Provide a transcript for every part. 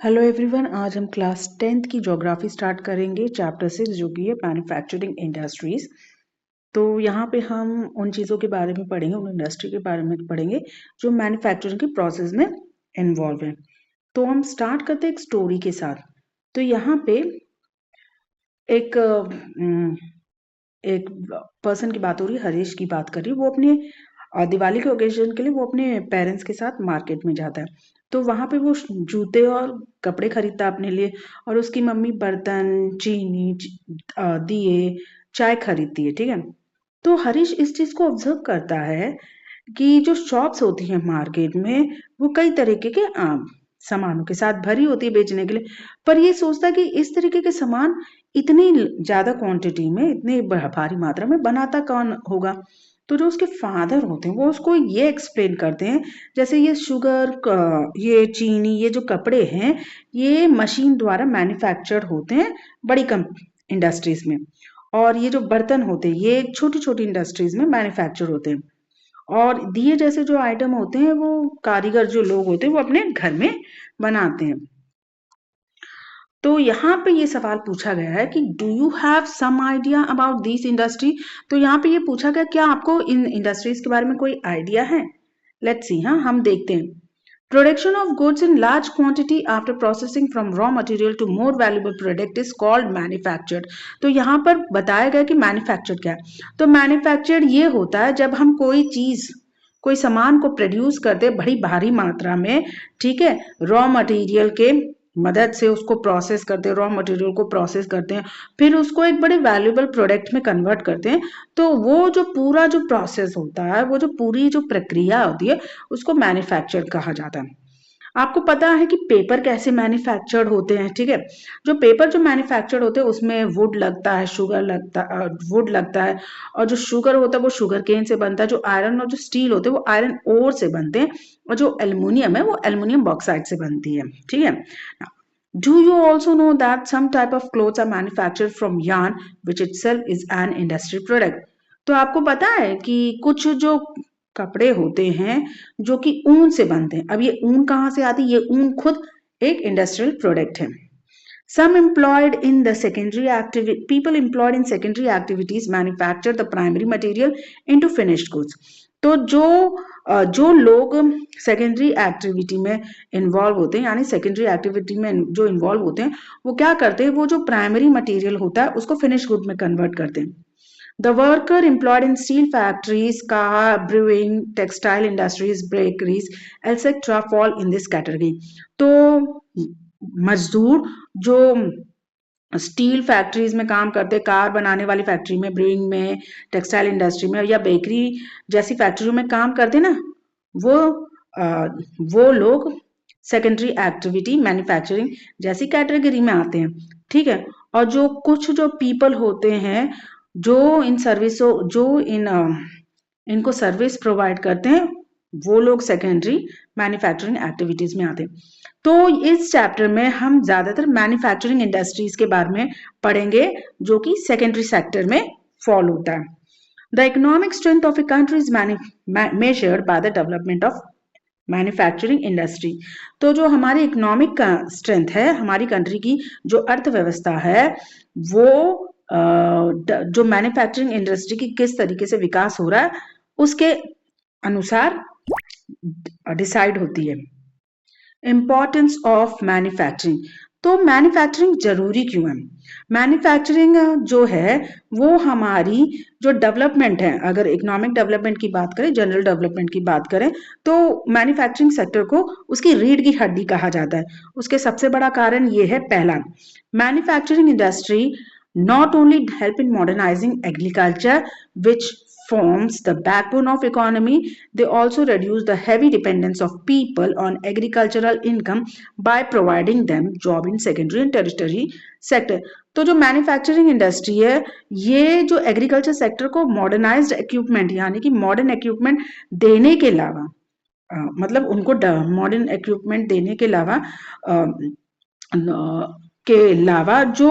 Hello everyone, आज हम class 10th की ज्योग्राफी स्टार्ट करेंगे चैप्टर 6 जो कि है मैन्युफैक्चरिंग इंडस्ट्रीज। तो यहाँ पे हम उन चीज़ों के बारे में पढ़ेंगे, उन इंडस्ट्री के बारे में पढ़ेंगे जो मैन्युफैक्चरिंग के प्रोसेस में इन्वॉल्व है। तो हम स्टार्ट करते हैं एक स्टोरी के साथ। तो यहाँ पे एक एक पर्सन की बात हो रही है, हरीश की बात कर रही है। वो अपने दिवाली के ओकेजन के लिए वो अपने पेरेंट्स के साथ मार्केट में जाता है। तो वहाँ पे वो जूते और कपड़े खरीदता है अपने लिए, और उसकी मम्मी बर्तन, चीनी, दिए, चाय खरीदती है। ठीक है। तो हरीश इस चीज को ऑब्जर्व करता है कि जो शॉप्स होती हैं मार्केट में, वो कई तरीके के सामानों के साथ भरी होती है बेचने के लिए। पर ये सोचता है कि इस तरीके के सामान इतनी ज्यादा क्वांटिटी में, इतनी भारी मात्रा में बनाता कौन होगा। तो जो उसके फादर होते हैं वो उसको ये एक्सप्लेन करते हैं, जैसे ये शुगर, ये चीनी, ये जो कपड़े हैं, ये मशीन द्वारा मैन्युफैक्चर्ड होते हैं बड़ी कम इंडस्ट्रीज में। और ये जो बर्तन होते हैं ये छोटी छोटी इंडस्ट्रीज में मैन्युफैक्चर होते हैं। और दिए जैसे जो आइटम होते हैं वो कारीगर जो लोग होते हैं वो अपने घर में बनाते हैं। तो यहाँ पे ये सवाल पूछा गया है कि do you have some idea about this industry. तो यहाँ पे ये पूछा गया क्या आपको इन इंडस्ट्रीज के बारे में कोई आइडिया है। लेट्स सी, हाँ हम देखते हैं। Production of goods in large quantity after processing from raw material to more valuable product is called manufactured. तो यहाँ पर बताया गया कि मैन्युफैक्चर्ड क्या है। तो मैन्युफैक्चर्ड ये होता है जब हम कोई चीज, कोई सामान को प्रोड्यूस करते हैं बड़ी भारी मात्रा में। ठीक है। रॉ मटेरियल के मदद से उसको प्रोसेस करते हैं, रॉ मटेरियल को प्रोसेस करते हैं, फिर उसको एक बड़े वैल्यूएबल प्रोडक्ट में कन्वर्ट करते हैं। तो वो जो पूरा जो प्रोसेस होता है, वो जो पूरी जो प्रक्रिया होती है, उसको मैन्युफैक्चर कहा जाता है। आपको पता है कि पेपर कैसे मैन्युफैक्चर्ड होते हैं। ठीक है। जो पेपर जो मैन्युफैक्चर्ड होते हैं उसमें वुड लगता है, वुड लगता है। और जो शुगर होता है वो शुगर केन से बनता है। जो आयरन और जो स्टील होते हैं वो आयरन ओर से बनते हैं। और जो एल्युमिनियम है वो एल्युमिनियम बॉक्साइड से बनती है। ठीक है। Do you also know that some type of clothes are manufactured from yarn, which itself is an industry product? तो आपको पता है कि कुछ जो कपड़े होते हैं जो कि ऊन से बनते हैं। अब ये ऊन कहाँ से आती है? ये ऊन खुद एक इंडस्ट्रियल प्रोडक्ट है। Some employed in the secondary activity, people employed in secondary activities manufacture the primary material into finished goods. तो जो लोग सेकेंडरी एक्टिविटी में इन्वॉल्व होते हैं, यानी सेकेंडरी एक्टिविटी में जो इन्वॉल्व होते हैं, वो क्या करते हैं, वो जो प्राइमरी मटेरियल होता है उसको फिनिश गुड में कन्वर्ट करते हैं। The worker employed in steel factories, car, brewing, textile industries, bakeries, etc. fall in this category. तो मजदूर जो स्टील फैक्ट्रीज में काम करते, कार बनाने वाली फैक्ट्री में, ब्रूइंग में, टेक्सटाइल इंडस्ट्री में या बेकरी जैसी फैक्ट्रियों में काम करते ना, वो लोग सेकेंडरी एक्टिविटी मैन्युफैक्चरिंग जैसी कैटेगरी में आते हैं। ठीक है। और जो कुछ जो पीपल होते हैं जो इन सर्विसों, जो इनको सर्विस प्रोवाइड करते हैं, वो लोग सेकेंडरी मैन्युफैक्चरिंग एक्टिविटीज में आते हैं। तो इस चैप्टर में हम ज्यादातर मैन्युफैक्चरिंग इंडस्ट्रीज के बारे में पढ़ेंगे जो कि सेकेंडरी सेक्टर में फॉल होता है। The economic strength of a country is measured by the development of manufacturing industry. तो जो हमारी इकोनॉमिक का स्ट्रेंथ है, हमारी कंट्री की जो अर्थव्यवस्था है, वो जो मैन्युफैक्चरिंग इंडस्ट्री की किस तरीके से विकास हो रहा है उसके अनुसार डिसाइड होती है। Importance of manufacturing. तो मैन्युफैक्चरिंग जरूरी क्यों है? मैन्युफैक्चरिंग जो है वो हमारी जो डेवलपमेंट है, अगर इकोनॉमिक डेवलपमेंट की बात करें, जनरल डेवलपमेंट की बात करें, तो मैन्युफैक्चरिंग सेक्टर को उसकी रीढ़ की हड्डी कहा जाता है। उसके सबसे बड़ा कारण ये है, पहला, manufacturing industry not only help in modernizing agriculture, which forms the backbone of economy, they also reduce the heavy dependence of people on agricultural income by providing them job in secondary and tertiary sector. तो जो manufacturing industry है, ये जो agriculture sector को modernised equipment, यानी कि modern equipment देने के अलावा, मतलब उनको मॉडर्न इक्विपमेंट देने के अलावा जो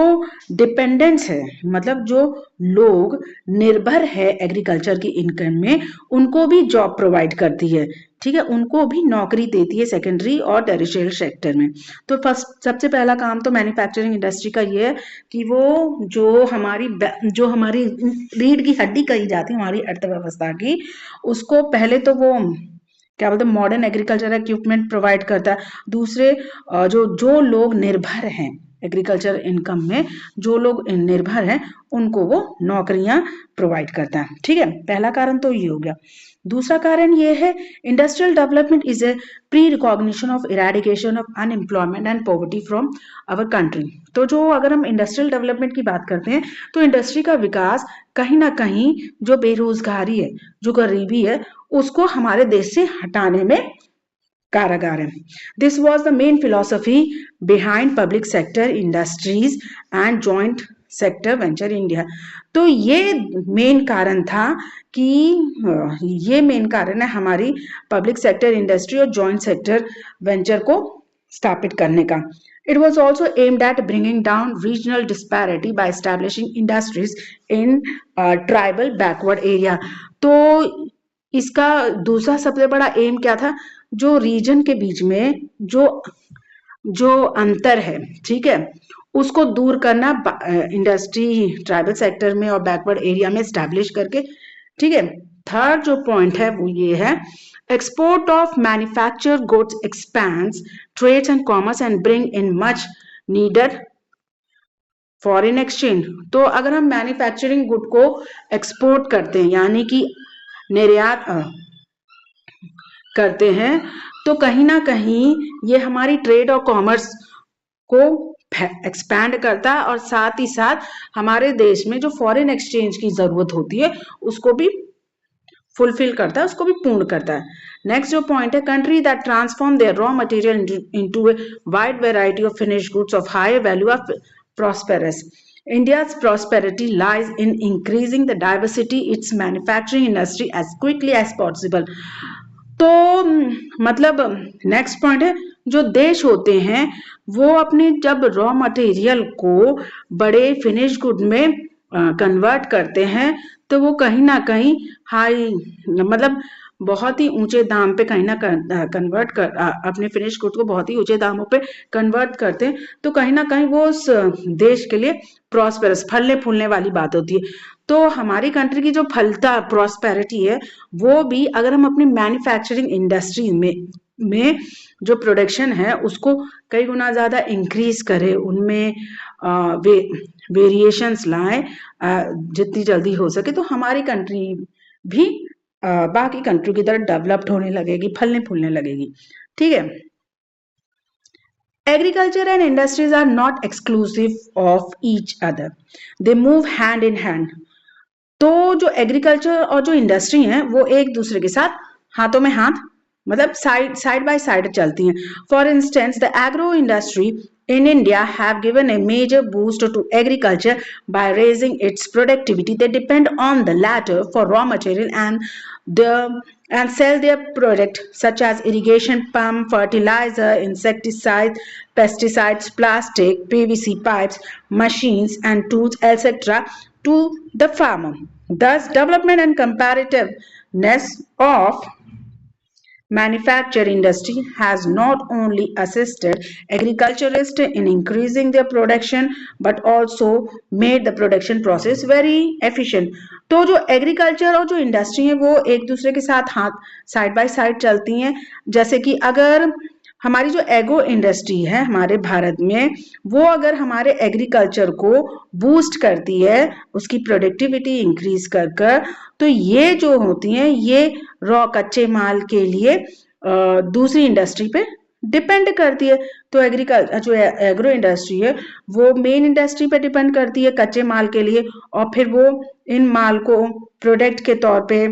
डिपेंडेंस है, मतलब जो लोग निर्भर है एग्रीकल्चर की इनकम में, उनको भी जॉब प्रोवाइड करती है। ठीक है, उनको भी नौकरी देती है सेकेंडरी और टेरिशियल सेक्टर में। तो फर्स्ट सबसे पहला काम तो मैन्युफैक्चरिंग इंडस्ट्री का ये है कि वो जो हमारी रीढ़ की हड्डी कही जाती है हमारी अर्थव्यवस्था की, उसको पहले तो वो क्या बोलते हैं मॉडर्न एग्रीकल्चर इक्विपमेंट प्रोवाइड करता है। दूसरे जो लोग निर्भर हैं एग्रीकल्चर इनकम में, जो लोग निर्भर हैं उनको वो नौकरियां प्रोवाइड करता है। ठीक है, पहला कारण तो ये हो गया। दूसरा कारण ये है industrial development is a pre recognition of eradication of unemployment and poverty from our country. तो जो अगर हम इंडस्ट्रियल डेवलपमेंट की बात करते हैं तो इंडस्ट्री का विकास कहीं ना कहीं जो बेरोजगारी है, जो गरीबी है, उसको हमारे देश से हटाने में कारगर है। This was the main philosophy behind public sector industries and joint sector venture India. तो ये मेन कारण था कि ये मेन कारण है हमारी पब्लिक सेक्टर इंडस्ट्री और जॉइंट सेक्टर वेंचर को स्थापित करने का। It was also aimed at bringing down regional disparity by establishing industries in tribal backward area. तो इसका दूसरा सबसे बड़ा एम क्या था, जो रीजन के बीच में जो अंतर है, ठीक है, उसको दूर करना इंडस्ट्री ट्राइबल सेक्टर में और बैकवर्ड एरिया में स्टैब्लिश करके। ठीक है, थर्ड जो पॉइंट है वो ये है export of manufactured goods expands trades and commerce and bring in much needed foreign exchange. तो अगर हम मैन्युफैक्चरिंग गुड को एक्सपोर्ट करते हैं यानी कि निर्यात करते हैं तो कहीं ना कहीं ये हमारी ट्रेड और कॉमर्स को एक्सपैंड करता है और साथ ही साथ हमारे देश में जो फॉरेन एक्सचेंज की जरूरत होती है उसको भी फुलफिल करता है, उसको भी पूर्ण करता है। नेक्स्ट जो पॉइंट है country that transform their raw material into a wide variety of finished goods of higher value are prosperous. India's prosperity lies in increasing the diversity its manufacturing industry as quickly as possible. तो मतलब next point है जो देश होते हैं वो अपने जब रॉ मटेरियल को बड़े फिनिश गुड में कन्वर्ट करते हैं तो वो कहीं ना कहीं हाई मतलब बहुत ही ऊंचे दाम पे कहीं ना कन्वर्ट कर अपने फिनिश गुड को बहुत ही ऊंचे दामों पे कन्वर्ट करते हैं तो कहीं ना कहीं वो उस देश के लिए प्रॉस्पेरस फलने फूलने वाली बात होती है। तो हमारी कंट्री की जो फलता प्रॉस्पेरिटी है वो भी अगर हम अपनी मैन्युफैक्चरिंग इंडस्ट्री में जो प्रोडक्शन है उसको कई गुना ज़्यादा इंक्रीज करें, उनमें वेरिएशंस लाएं जितनी जल्दी हो सके तो हमारी कंट्री भी बाकी कंट्री की तरह डेवलप्ड होने लगेगी, फलने फूलने लगेगी। ठीक है, Agriculture and industries are not exclusive of each other. They move hand in hand. तो जो एग्रीकल्चर और जो इंडस्ट्री हैं वो एक दूसरे के साथ हाथों में हाथ मतलब साइड बाय साइड चलती हैं। For instance the agro industry in India have given a major boost to agriculture by raising its productivity. They depend on the latter for raw material and sell their product such as irrigation pump, fertilizer, insecticides, pesticides, plastic, PVC pipes, machines and tools, etc. to the farmer. Thus, development and comparativeness of manufacturing industry has not only assisted agriculturalists in increasing their production but also made the production process very efficient. तो जो agriculture और जो industry है वो एक दूसरे के साथ हाथ साइड बाय साइड चलती हैं। जैसे कि अगर हमारी जो एग्रो इंडस्ट्री है हमारे भारत में वो अगर हमारे एग्रीकल्चर को बूस्ट करती है उसकी प्रोडक्टिविटी इंक्रीज कर तो ये जो होती हैं ये रॉ कच्चे माल के लिए दूसरी इंडस्ट्री पे डिपेंड करती है। तो एग्रीकल्चर जो एग्रो इंडस्ट्री है वो मेन इंडस्ट्री पे डिपेंड करती है कच्चे माल के लिए और फिर वो इन माल को प्रोडक्ट के तौर पे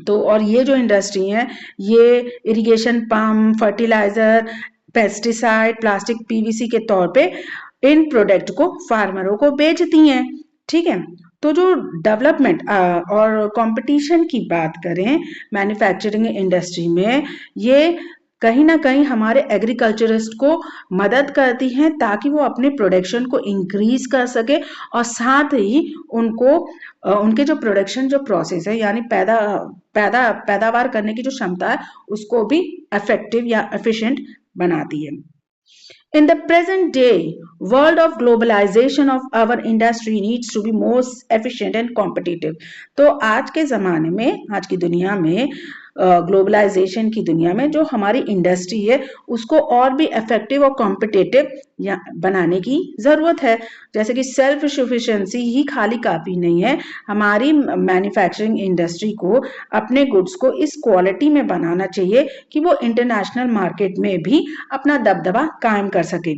तो और ये जो इंडस्ट्री है ये irrigation pump, fertiliser, pesticide, plastic, PVC के तौर पे इन प्रोडक्ट को फार्मरों को बेचती हैं। ठीक है, तो जो डेवलपमेंट और कंपटीशन की बात करें मैन्युफैक्चरिंग इंडस्ट्री में ये कहीं ना कहीं हमारे एग्रीकल्चरिस्ट को मदद करती हैं ताकि वो अपने प्रोडक्शन को इंक्रीज कर सके और साथ ही उनको उनके जो प्रोडक्शन जो प्रोसेस है यानी पैदावार करने की जो क्षमता है उसको भी इफेक्टिव या एफिशिएंट बनाती है। In the present day world of globalization of our industry needs to be more efficient and competitive। तो आज के ज़माने में, आज की दुनिया में, ग्लोबलाइजेशन की दुनिया में जो हमारी इंडस्ट्री है उसको और भी इफेक्टिव और कॉम्पिटिटिव बनाने की ज़रूरत है। जैसे कि सेल्फ सफिशिएंसी ही खाली काफ़ी नहीं है, हमारी मैन्युफैक्चरिंग इंडस्ट्री को अपने गुड्स को इस क्वालिटी में बनाना चाहिए कि वो इंटरनेशनल मार्केट में भी अपना दबदबा कायम कर सके।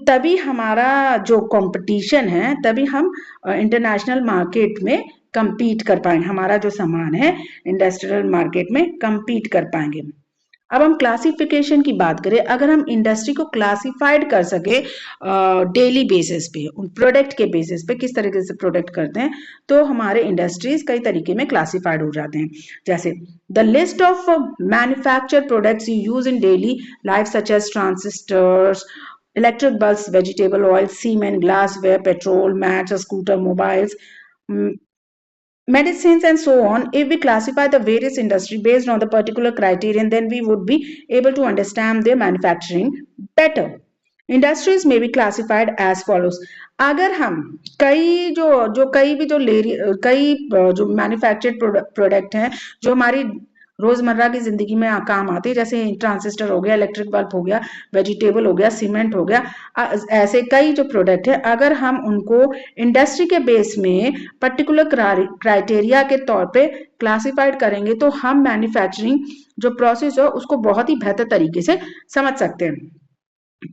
तभी हमारा जो कंपटीशन है, तभी हम इंटरनेशनल मार्केट में compete कर पाएंगे, हमारा जो सामान है इंडस्ट्रियल मार्केट में compete कर पाएंगे। अब हम क्लासिफिकेशन की बात करें, अगर हम इंडस्ट्री को क्लासिफाइड कर सके डेली बेसिस पे, प्रोडक्ट के बेसिस पे किस तरीके से प्रोडक्ट करते हैं, तो हमारे इंडस्ट्रीज कई तरीके में क्लासिफाइड हो जाते हैं। जैसे the list of manufacture products you use in daily life such as transistors, electric bulbs, vegetable oil, cement, glassware, petrol, mats, scooter, mobiles, medicines and so on. If we classify the various industry based on the particular criterion, then we would be able to understand their manufacturing better. Industries may be classified as follows। अगर हम कई जो manufactured product हैं जो हमारी रोजमर्रा की जिंदगी में काम आते हैं, जैसे ट्रांजिस्टर हो गया, इलेक्ट्रिक बल्ब हो गया, वेजिटेबल हो गया, सीमेंट हो गया, ऐसे कई जो प्रोडक्ट है, अगर हम उनको इंडस्ट्री के बेस में पर्टिकुलर क्राइटेरिया के तौर पे क्लासिफाइड करेंगे तो हम मैन्युफैक्चरिंग जो प्रोसेस है उसको बहुत ही बेहतर तरीके से समझ सकते हैं।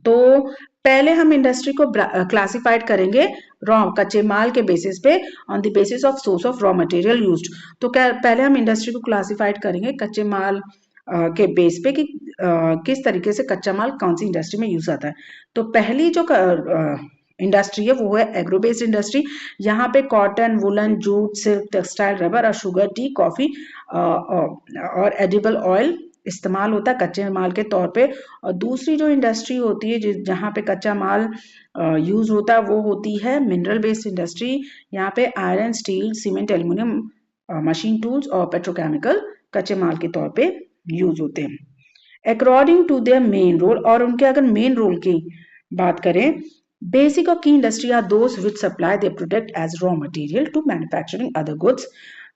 तो पहले हम इंडस्ट्री को क्लासिफाइड करेंगे कच्चे माल के बेसिस पे, on the basis of source of raw material used. तो पहले हम इंडस्ट्री को क्लासिफाइड करेंगे कच्चे माल के बेस पे कि किस तरीके से कच्चा माल कौन सी इंडस्ट्री में यूज आता है। तो पहली जो इंडस्ट्री है वो है एग्रो बेस्ड इंडस्ट्री। यहाँ पे cotton, woollen, jute, silk, textile, rubber और शुगर, टी, कॉफी और एडिबल ऑयल इस्तेमाल होता है कच्चे माल के तौर पे। और दूसरी जो इंडस्ट्री होती है जहाँ पे कच्चा माल यूज होता है वो होती है मिनरल बेस्ड इंडस्ट्री। यहाँ पे iron, steel, cement, aluminium, machine tools और पेट्रोकेमिकल कच्चे माल के तौर पे यूज होते हैं according to their main role. और उनके अगर मेन रोल की बात करें, बेसिक और की industry are those which supply their product as raw material to manufacturing other goods.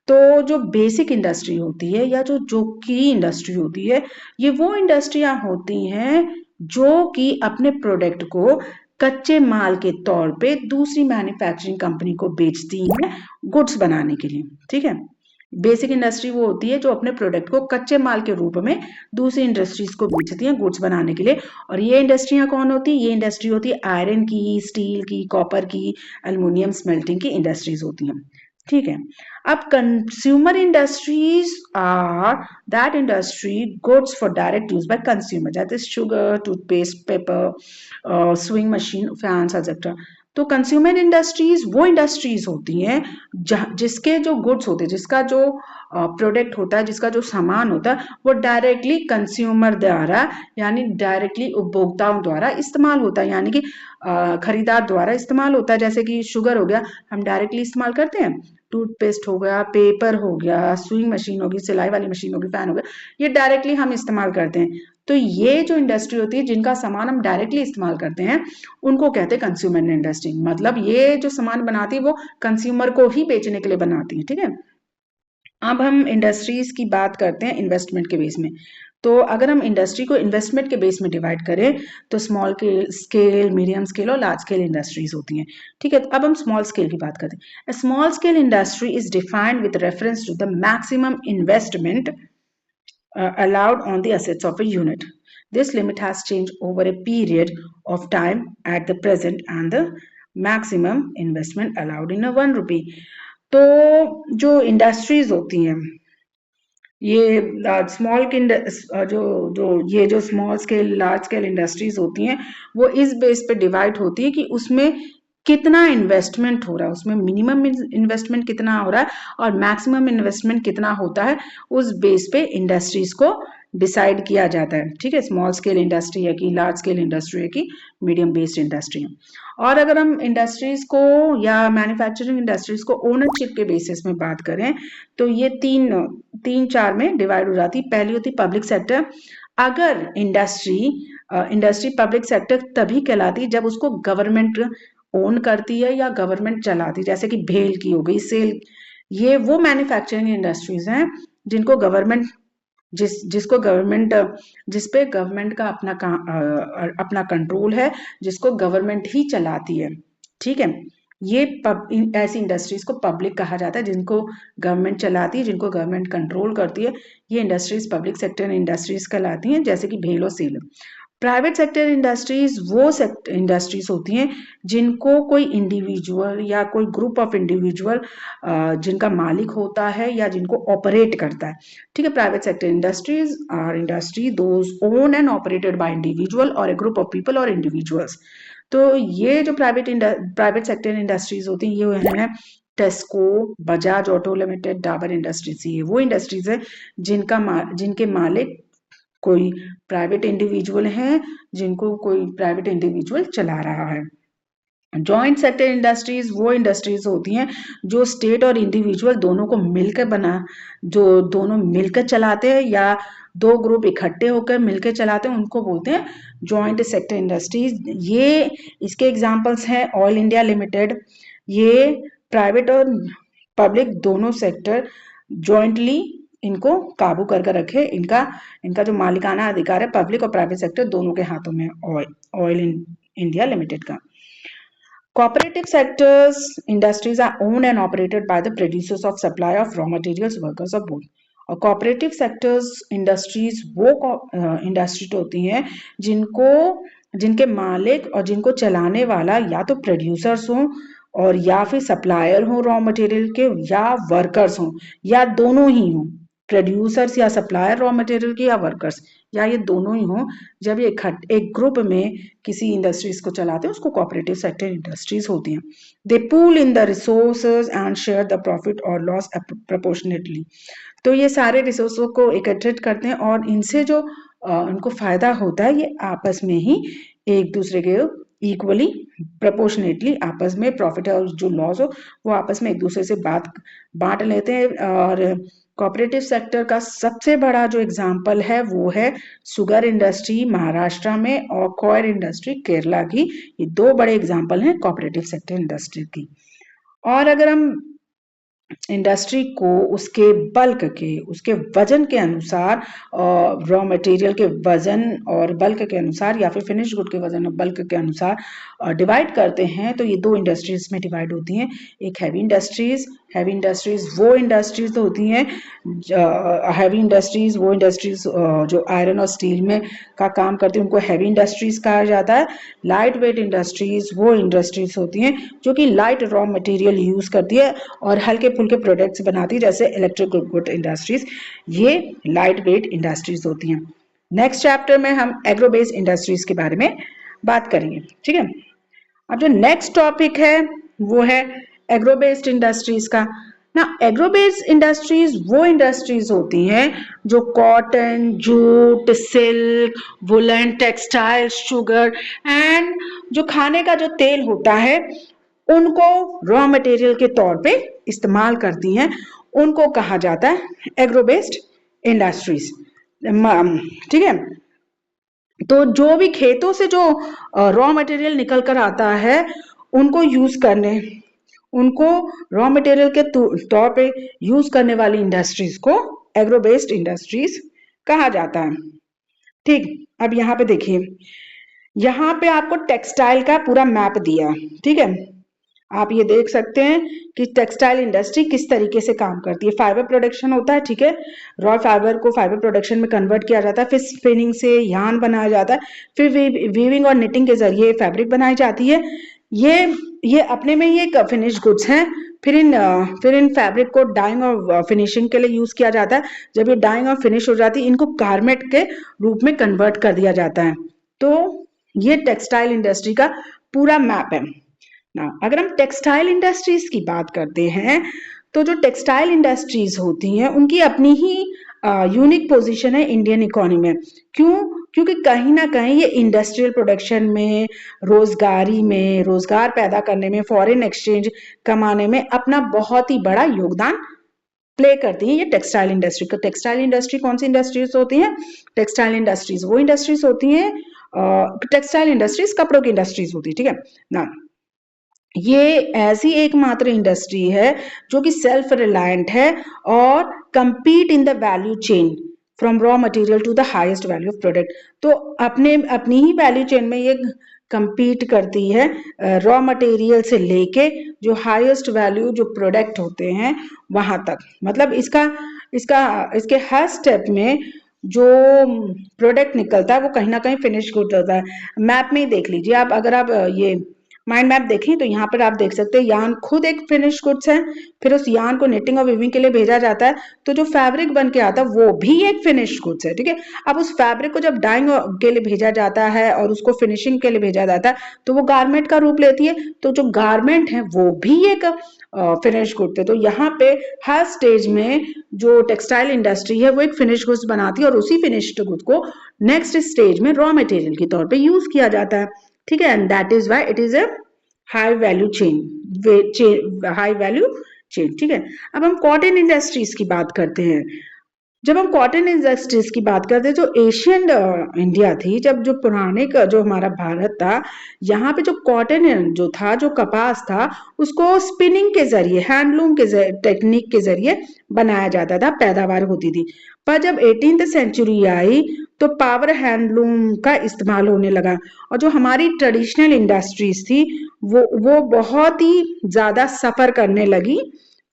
तो जो बेसिक इंडस्ट्री होती है या जो की इंडस्ट्री होती है, ये वो इंडस्ट्रियां होती हैं जो कि अपने प्रोडक्ट को कच्चे माल के तौर पे दूसरी मैन्युफैक्चरिंग कंपनी को बेचती हैं गुड्स बनाने के लिए। ठीक है, बेसिक इंडस्ट्री वो होती है जो अपने प्रोडक्ट को कच्चे माल के रूप में दूसरी इंडस्ट्रीज को बेचती हैं गुड्स बनाने के लिए। और ये इंडस्ट्रियां कौन होती है? ये इंडस्ट्री होती है आयरन की, स्टील की, कॉपर की, एल्युमिनियम स्मेल्टिंग की इंडस्ट्रीज होती हैं। ठीक है, अब consumer industries are that industry goods for direct use by consumer, that is sugar, toothpaste, paper, swing machine, fans etcetera. तो कंज्यूमर इंडस्ट्रीज वो इंडस्ट्रीज होती हैं जिसके जो गुड्स होते हैं, जिसका जो प्रोडक्ट होता है, जिसका जो सामान होता है वो डायरेक्टली कंज्यूमर द्वारा यानी डायरेक्टली उपभोक्ताओं द्वारा इस्तेमाल होता है, यानी कि खरीदार द्वारा इस्तेमाल होता है। जैसे कि शुगर हो गया, हम डायरेक्टली इस्तेमाल करते हैं, टूथपेस्ट हो गया, पेपर हो गया, स्विंग मशीन होगी, सिलाई वाली मशीन होगी, फैन हो गया, ये डायरेक्टली हम इस्तेमाल करते हैं। तो ये जो इंडस्ट्री होती है जिनका सामान हम डायरेक्टली इस्तेमाल करते हैं उनको कहते हैं कंज्यूमर इंडस्ट्री। मतलब ये जो सामान बनाती है वो कंज्यूमर को ही बेचने के लिए बनाती है। ठीक है, अब हम इंडस्ट्रीज की बात करते हैं इन्वेस्टमेंट के बेस में। तो अगर हम इंडस्ट्री को इन्वेस्टमेंट के बेस में डिवाइड करें तो स्मॉल स्केल, मीडियम स्केल और लार्ज स्केल इंडस्ट्रीज होती हैं। ठीक है, तो अब हम स्मॉल स्केल की बात करते हैं। Small scale industry is defined with reference to the maximum investment allowed on the assets of a unit. This limit has changed over a period of time at the present and the maximum investment allowed in a 1 rupee. तो जो industries होती हैं ये small के जो small scale, large scale industries होती हैं वो इस बेस पे डिवाइड होती है कि उसमें कितना इन्वेस्टमेंट हो रहा है, उसमें मिनिमम इन्वेस्टमेंट कितना हो रहा है और मैक्सिमम इन्वेस्टमेंट कितना होता है, उस बेस पे इंडस्ट्रीज को डिसाइड किया जाता है, ठीक है, स्मॉल स्केल इंडस्ट्री है कि लार्ज स्केल इंडस्ट्री है कि मीडियम बेस्ड इंडस्ट्री है। और अगर हम इंडस्ट्रीज को या मैन्युफैक्चरिंग इंडस्ट्रीज को ओनरशिप के बेसिस में बात करें तो ये तीन चार में डिवाइड हो जाती है। पहली होती पब्लिक सेक्टर। अगर इंडस्ट्री पब्लिक सेक्टर तभी कहलाती जब उसको गवर्नमेंट ओन करती है या गवर्नमेंट चलाती है, जैसे कि भेल की हो गई, सेल, ये वो मैन्युफैक्चरिंग इंडस्ट्रीज हैं जिनको गवर्नमेंट जिसको गवर्नमेंट जिस पे गवर्नमेंट का अपना कंट्रोल है, जिसको गवर्नमेंट ही चलाती है, ठीक है। ये ऐसी इंडस्ट्रीज को पब्लिक कहा जाता है जिनको गवर्नमेंट चलाती है, जिनको गवर्नमेंट कंट्रोल करती है। ये इंडस्ट्रीज पब्लिक सेक्टर इंडस्ट्रीज कहलाती हैं, जैसे कि भेल और सेल। प्राइवेट सेक्टर इंडस्ट्रीज वो इंडस्ट्रीज होती हैं जिनको कोई इंडिविजुअल या कोई ग्रुप ऑफ इंडिविजुअल जिनका मालिक होता है या जिनको ऑपरेट करता है, ठीक है। Private sector industries our industry those own and operated by individual और ए ग्रुप ऑफ पीपल और इंडिविजुअल्स। तो ये जो प्राइवेट सेक्टर इंडस्ट्रीज होती हैं ये हैं टेस्को, Bajaj auto limited, Dabur industries. ये वो इंडस्ट्रीज है जिनके मालिक कोई प्राइवेट इंडिविजुअल है, जिनको कोई प्राइवेट इंडिविजुअल चला रहा है। जॉइंट सेक्टर इंडस्ट्रीज वो इंडस्ट्रीज होती हैं जो स्टेट और इंडिविजुअल दोनों को मिलकर जो दोनों मिलकर चलाते हैं या दो ग्रुप इकट्ठे होकर मिलकर चलाते हैं, उनको बोलते हैं जॉइंट सेक्टर इंडस्ट्रीज। ये इसके एग्जांपल्स हैं ऑयल इंडिया लिमिटेड। ये प्राइवेट और पब्लिक दोनों सेक्टर जॉइंटली इनको काबू करके रखे। इनका जो मालिकाना अधिकार है पब्लिक और प्राइवेट सेक्टर दोनों के हाथों में। ऑयल इंडिया लिमिटेड का cooperative sectors industries are owned and operated by the producers of supply of raw materials, workers और both। और cooperative sectors industries वो इंडस्ट्री होती हैं जिनके मालिक और जिनको चलाने वाला या तो प्रोड्यूसर्स हों और या फिर सप्लायर हो रॉ मटेरियल के, या वर्कर्स हों, या दोनों ही हों, प्रोड्यूसर्स या सप्लायर रॉ मटेरियल के, या वर्कर्स, या ये दोनों ही हों। जब ये एक ग्रुप में किसी इंडस्ट्रीज को चलाते हैं उसको कोऑपरेटिव सेक्टर इंडस्ट्रीज होती हैं। They pool in the resources and share the profit और लॉस प्रोपोर्शनेटली। तो ये सारे रिसोर्सों को एकत्रित करते हैं और इनसे जो उनको फायदा होता है ये आपस में ही एक दूसरे के इक्वली प्रोपोर्शनेटली आपस में प्रॉफिट और जो लॉस हो वो आपस में एक दूसरे से बांट लेते हैं। और कोऑपरेटिव सेक्टर का सबसे बड़ा जो एग्जाम्पल है वो है शुगर इंडस्ट्री महाराष्ट्र में और कॉयर इंडस्ट्री केरला की। ये दो बड़े एग्जाम्पल हैं कोऑपरेटिव सेक्टर इंडस्ट्री की। और अगर हम इंडस्ट्री को उसके बल्क के, उसके वजन के अनुसार, रॉ मटेरियल के वजन और बल्क के अनुसार या फिर फिनिश गुड के वजन और बल्क के अनुसार डिवाइड करते हैं तो ये दो इंडस्ट्रीज में डिवाइड होती हैं। एक हैवी इंडस्ट्रीज वो इंडस्ट्रीज होती हैं वो इंडस्ट्रीज जो आयरन और स्टील में का काम करती हैं उनको हैवी इंडस्ट्रीज कहा जाता है। लाइट वेट इंडस्ट्रीज वो इंडस्ट्रीज होती हैं जो कि लाइट रॉ मटेरियल यूज करती है और हल्के फुल्के प्रोडक्ट्स बनाती है, जैसे इलेक्ट्रिक गुड इंडस्ट्रीज। ये लाइट वेट इंडस्ट्रीज होती हैं। नेक्स्ट चैप्टर में हम एग्रो बेस्ड इंडस्ट्रीज के बारे में बात करेंगे, ठीक है। अब जो नेक्स्ट टॉपिक है वो है एग्रो बेस्ड इंडस्ट्रीज का ना। एग्रो बेस्ड इंडस्ट्रीज वो इंडस्ट्रीज होती हैं जो cotton, jute, silk, woollen, textile, sugar and जो खाने का जो तेल होता है उनको रॉ मटेरियल के तौर पे इस्तेमाल करती हैं, उनको कहा जाता है एग्रो बेस्ड इंडस्ट्रीज, ठीक है। तो जो भी खेतों से जो रॉ मटेरियल निकल कर आता है उनको रॉ मटेरियल के तौर पे यूज करने वाली इंडस्ट्रीज को एग्रो बेस्ड इंडस्ट्रीज कहा जाता है, ठीक। अब यहाँ पे देखिए, यहाँ पे आपको टेक्सटाइल का पूरा मैप दिया, ठीक है। आप ये देख सकते हैं कि टेक्सटाइल इंडस्ट्री किस तरीके से काम करती है। फाइबर प्रोडक्शन होता है, ठीक है। रॉ फाइबर को फाइबर प्रोडक्शन में कन्वर्ट किया जाता है, फिर स्पिनिंग से यार्न बनाया जाता है, फिर वीविंग और निटिंग के जरिए फैब्रिक बनाई जाती है। ये अपने में ही एक फिनिश गुड्स हैं। फिर इन फैब्रिक को डाइंग और फिनिशिंग के लिए यूज किया जाता है। जब ये डाइंग और फिनिश हो जाती है इनको गारमेंट के रूप में कन्वर्ट कर दिया जाता है। तो ये टेक्सटाइल इंडस्ट्री का पूरा मैप है ना। अगर हम टेक्सटाइल इंडस्ट्रीज की बात करते हैं तो जो टेक्सटाइल इंडस्ट्रीज होती हैं उनकी अपनी ही यूनिक पोजीशन है इंडियन इकोनॉमी में। क्यों? क्योंकि कहीं ना कहीं ये इंडस्ट्रियल प्रोडक्शन में, रोजगारी में, रोजगार पैदा करने में, फॉरेन एक्सचेंज कमाने में अपना बहुत ही बड़ा योगदान प्ले करती है ये टेक्सटाइल इंडस्ट्री। तो टेक्सटाइल इंडस्ट्री कौन सी इंडस्ट्रीज होती हैं? टेक्सटाइल इंडस्ट्रीज वो इंडस्ट्रीज होती हैं, टेक्सटाइल इंडस्ट्रीज कपड़ों की इंडस्ट्रीज होती है, ठीक है ना। ये ऐसी एकमात्र इंडस्ट्री है जो कि सेल्फ रिलायंट है और compete in the value chain from raw material to the highest value of product. तो अपनी ही वैल्यू चेन में ये कंपीट करती है, रॉ मटेरियल से लेके जो हाईएस्ट वैल्यू जो प्रोडक्ट होते हैं वहां तक। मतलब इसका इसका इसके हर स्टेप में जो प्रोडक्ट निकलता है वो कहीं ना कहीं फिनिश गुड होता है। मैप में ही देख लीजिए आप, अगर आप ये माइंड मैप देखें तो यहाँ पर आप देख सकते हैं यान खुद एक फिनिश गुड्स है, फिर उस यान को नेटिंग और वीविंग के लिए भेजा जाता है, तो जो फैब्रिक बन के आता है वो भी एक फिनिश गुड्स है, ठीक है। अब उस फैब्रिक को जब डाइंग के लिए भेजा जाता है और उसको फिनिशिंग के लिए भेजा जाता है तो वो गारमेंट का रूप लेती है, तो जो गारमेंट है वो भी एक फिनिश गुड थे। तो यहाँ पे हर स्टेज में जो टेक्सटाइल इंडस्ट्री है वो एक फिनिश गुड्स बनाती है और उसी फिनिश्ड गुड को नेक्स्ट स्टेज में रॉ मटेरियल के तौर पे यूज किया जाता है, ठीक है। And that is why it is a high value chain, high value chain, ठीक है। अब हम कॉटन इंडस्ट्रीज की बात करते हैं। जब हम कॉटन इंडस्ट्रीज की बात करते हैं, जो एशियन इंडिया थी, जब जो पुराने का जो हमारा भारत था, यहाँ पे जो कॉटन जो था, जो कपास था, उसको स्पिनिंग के जरिए, हैंडलूम के टेक्निक के जरिए बनाया जाता था, पैदावार होती थी। पर जब 18th सेंचुरी आई तो पावर हैंडलूम का इस्तेमाल होने लगा और जो हमारी ट्रेडिशनल इंडस्ट्रीज थी वो बहुत ही ज्यादा सफर करने लगी,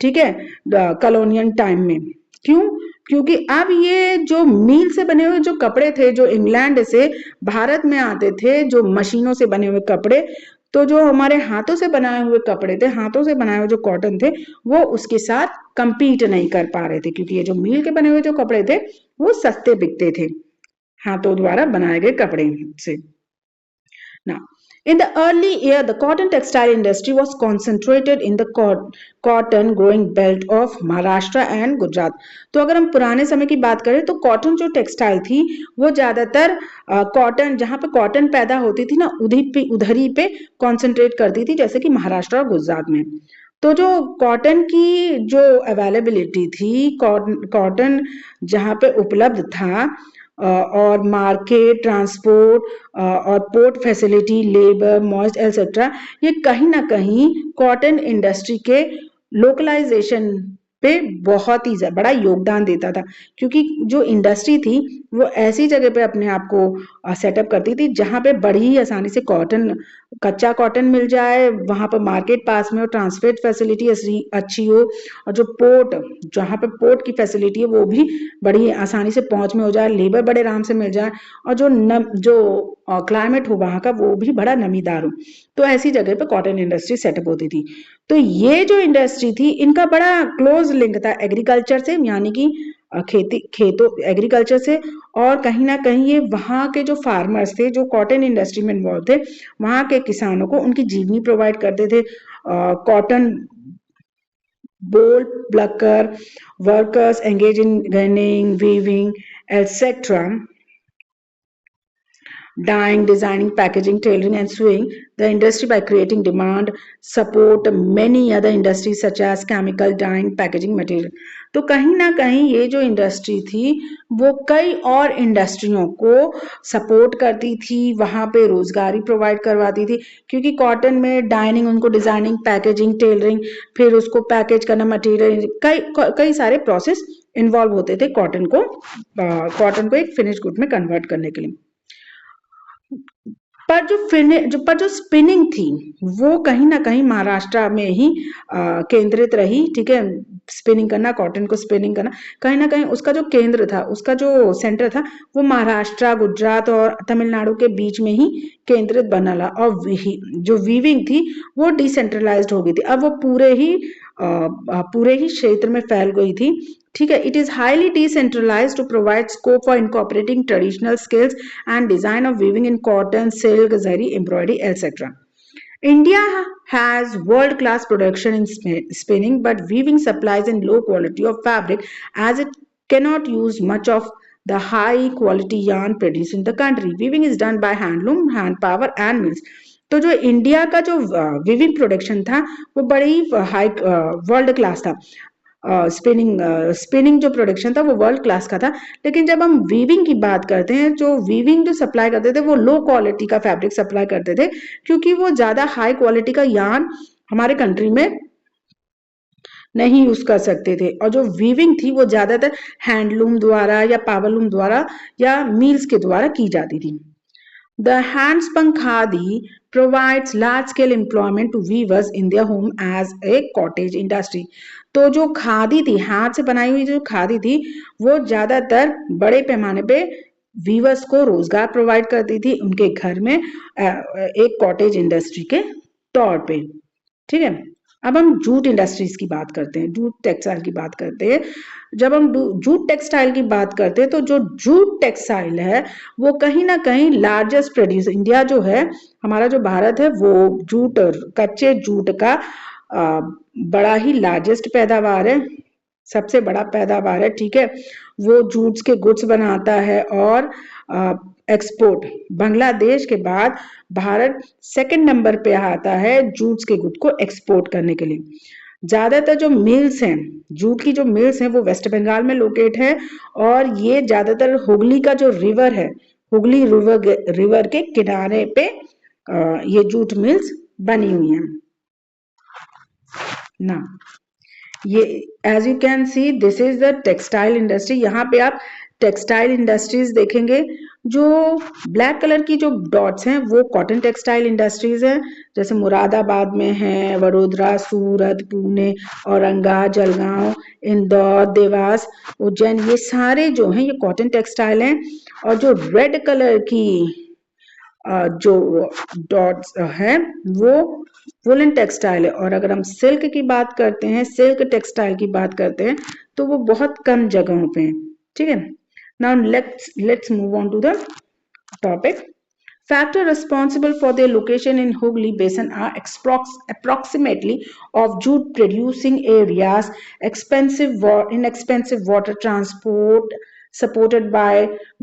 ठीक है, कॉलोनियल टाइम में। क्यों? क्योंकि अब ये जो मील से बने हुए जो कपड़े थे, जो इंग्लैंड से भारत में आते थे, जो मशीनों से बने हुए कपड़े, तो जो हमारे हाथों से बनाए हुए कपड़े थे, हाथों से बनाए हुए जो कॉटन थे, वो उसके साथ कंपीट नहीं कर पा रहे थे, क्योंकि ये जो मील के बने हुए जो कपड़े थे वो सस्ते बिकते थे हाथों द्वारा बनाए गए कपड़े से। Now, in the early year, the cotton textile industry was concentrated in the cotton growing belt of Maharashtra and Gujarat. तो अगर हम पुराने समय की बात करें तो कॉटन जो टेक्सटाइल थी वो ज्यादातर कॉटन, जहाँ पे कॉटन पैदा होती थी ना, उधर ही पे कॉन्सेंट्रेट करती थी, जैसे कि महाराष्ट्र और गुजरात में। तो जो कॉटन की जो अवेलेबिलिटी थी, कॉटन जहाँ पे उपलब्ध था, और मार्केट, ट्रांसपोर्ट और port facility, labour, moist etcetera, ये कहीं ना कहीं कॉटन इंडस्ट्री के लोकलाइजेशन पे बहुत ही बड़ा योगदान देता था। क्योंकि जो इंडस्ट्री थी वो ऐसी जगह पे अपने आप को सेटअप करती थी जहां पे बड़ी ही आसानी से कॉटन, कच्चा कॉटन मिल जाए, वहां पर मार्केट पास में हो, ट्रांसपोर्ट फैसिलिटी अच्छी हो, और जो पोर्ट, जहां पे पोर्ट की फैसिलिटी है वो भी बड़ी आसानी से पहुंच में हो जाए, लेबर बड़े आराम से मिल जाए, और जो क्लाइमेट हो वहां का वो भी बड़ा नमीदार हो। तो ऐसी जगह पे कॉटन इंडस्ट्री सेटअप होती थी। तो ये जो इंडस्ट्री थी इनका बड़ा क्लोज लिंक था एग्रीकल्चर से, यानी कि खेतों एग्रीकल्चर से, और कहीं ना कहीं ये वहाँ के जो फार्मर्स थे, जो कॉटन इंडस्ट्री में इन्वॉल्व थे, वहाँ के किसानों को उनकी जीवनी प्रोवाइड करते थे। कॉटन बोल plucker workers engage in gunning, weaving, etc., dyeing, designing, packaging, tailoring, and sewing the industry by creating demand, support many other industries such as chemical, dyeing, packaging material. तो कहीं ना कहीं ये जो इंडस्ट्री थी वो कई और इंडस्ट्रियों को सपोर्ट करती थी, वहां पे रोजगारी प्रोवाइड करवाती थी, क्योंकि कॉटन में डाइनिंग, उनको डिजाइनिंग, पैकेजिंग, टेलरिंग, फिर उसको पैकेज करना, मटेरियल, कई सारे प्रोसेस इन्वॉल्व होते थे कॉटन को एक फिनिश गुड में कन्वर्ट करने के लिए। पर जो स्पिनिंग थी वो कहीं ना कहीं महाराष्ट्र में ही केंद्रित रही, ठीक है। स्पिनिंग करना, कॉटन को स्पिनिंग करना, कहीं ना कहीं उसका जो केंद्र था, उसका जो सेंटर था वो महाराष्ट्र, गुजरात और तमिलनाडु के बीच में ही केंद्रित बना ला। और जो वीविंग थी वो डिसेंट्रलाइज्ड हो गई थी, अब वो पूरे ही क्षेत्र में फैल गई थी, ठीक है। It is highly decentralised to provide scope for incorporating traditional skills and design of weaving in cotton, silk, zari, embroidery, etcetera. India has world-class production in spinning, but weaving supplies in low quality of fabric as it cannot use much of the high quality yarn produced in the country. Weaving is done by handloom, hand power and mills. तो जो India का जो weaving production था वो बड़ी high world class था। Spinning जो production था वो वर्ल्ड क्लास का था। लेकिन जब हम वीविंग की बात करते हैं, जो वीविंग जो सप्लाई करते थे वो लो क्वालिटी का फैब्रिक सप्लाई करते थे, क्योंकि वो ज्यादा हाई क्वालिटी का यार्न हमारे कंट्री में नहीं यूज कर सकते थे। और जो वीविंग थी वो ज्यादातर हैंडलूम द्वारा या पावरलूम द्वारा या मिल्स के द्वारा की जाती थी। The handspun khadi provides large-scale employment to weavers in their home as a cottage industry. तो जो खादी थी, हाथ से बनाई हुई जो खादी थी, वो ज्यादातर बड़े पैमाने पे वीवर्स को रोजगार प्रोवाइड करती थी उनके घर में एक कॉटेज इंडस्ट्री के तौर पे। ठीक है, अब हम जूट इंडस्ट्रीज की बात करते हैं, जूट टेक्सटाइल की बात करते हैं। जब हम जूट टेक्सटाइल की बात करते हैं तो जो जूट टेक्सटाइल है वो कहीं ना कहीं लार्जेस्ट प्रोड्यूसर, इंडिया जो है हमारा जो भारत है वो जूट कच्चे जूट का बड़ा ही लार्जेस्ट पैदावार है, सबसे बड़ा पैदावार है। ठीक है, वो जूट्स के गुड्स बनाता है और एक्सपोर्ट, बांग्लादेश के बाद भारत सेकंड नंबर पे आता है जूट्स के गुड को एक्सपोर्ट करने के लिए। ज्यादातर जो मिल्स हैं, जूट की जो मिल्स हैं वो वेस्ट बंगाल में लोकेट है और ये ज्यादातर हुगली का जो रिवर है, हुगली रिवर के किनारे पे ये जूट मिल्स बनी हुई हैं ना। ये as you can see this is the textile industry. यहाँ पे आप टेक्सटाइल इंडस्ट्रीज देखेंगे। जो ब्लैक कलर की जो डॉट्स हैं वो कॉटन टेक्सटाइल इंडस्ट्रीज हैं, जैसे मुरादाबाद में है, वडोदरा, सूरत, पुणे, औरंगाबाद, जलगांव, इंदौर, देवास, उज्जैन, ये सारे जो हैं ये कॉटन टेक्सटाइल हैं। और जो रेड कलर की जो डॉट्स है वो वुलन टेक्सटाइल है। और अगर हम सिल्क की बात करते हैं, सिल्क टेक्सटाइल की बात करते हैं तो वो बहुत कम जगहों पे है। ठीक है, now let's move on to the topic. Factors responsible for their location in Hooghly Basin are approximately of jute producing areas, inexpensive water transport supported by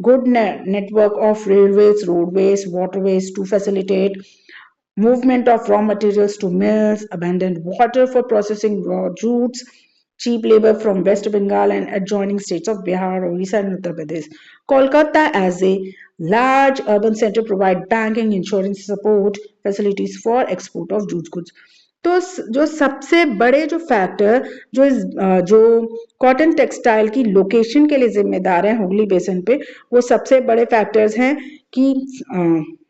good network of railways, roadways, waterways to facilitate movement of raw materials to mills, abundant water for processing raw jutes, cheap labor from West Bengal and adjoining states of Bihar, Orissa and Uttar Pradesh. Kolkata as a large urban center provide banking, insurance support facilities for export of jute goods. तो जो सबसे बड़े जो factor जो cotton textile की location के लिए जिम्मेदार हैं हुगली बेसिन पे, वो सबसे बड़े फैक्टर्स हैं कि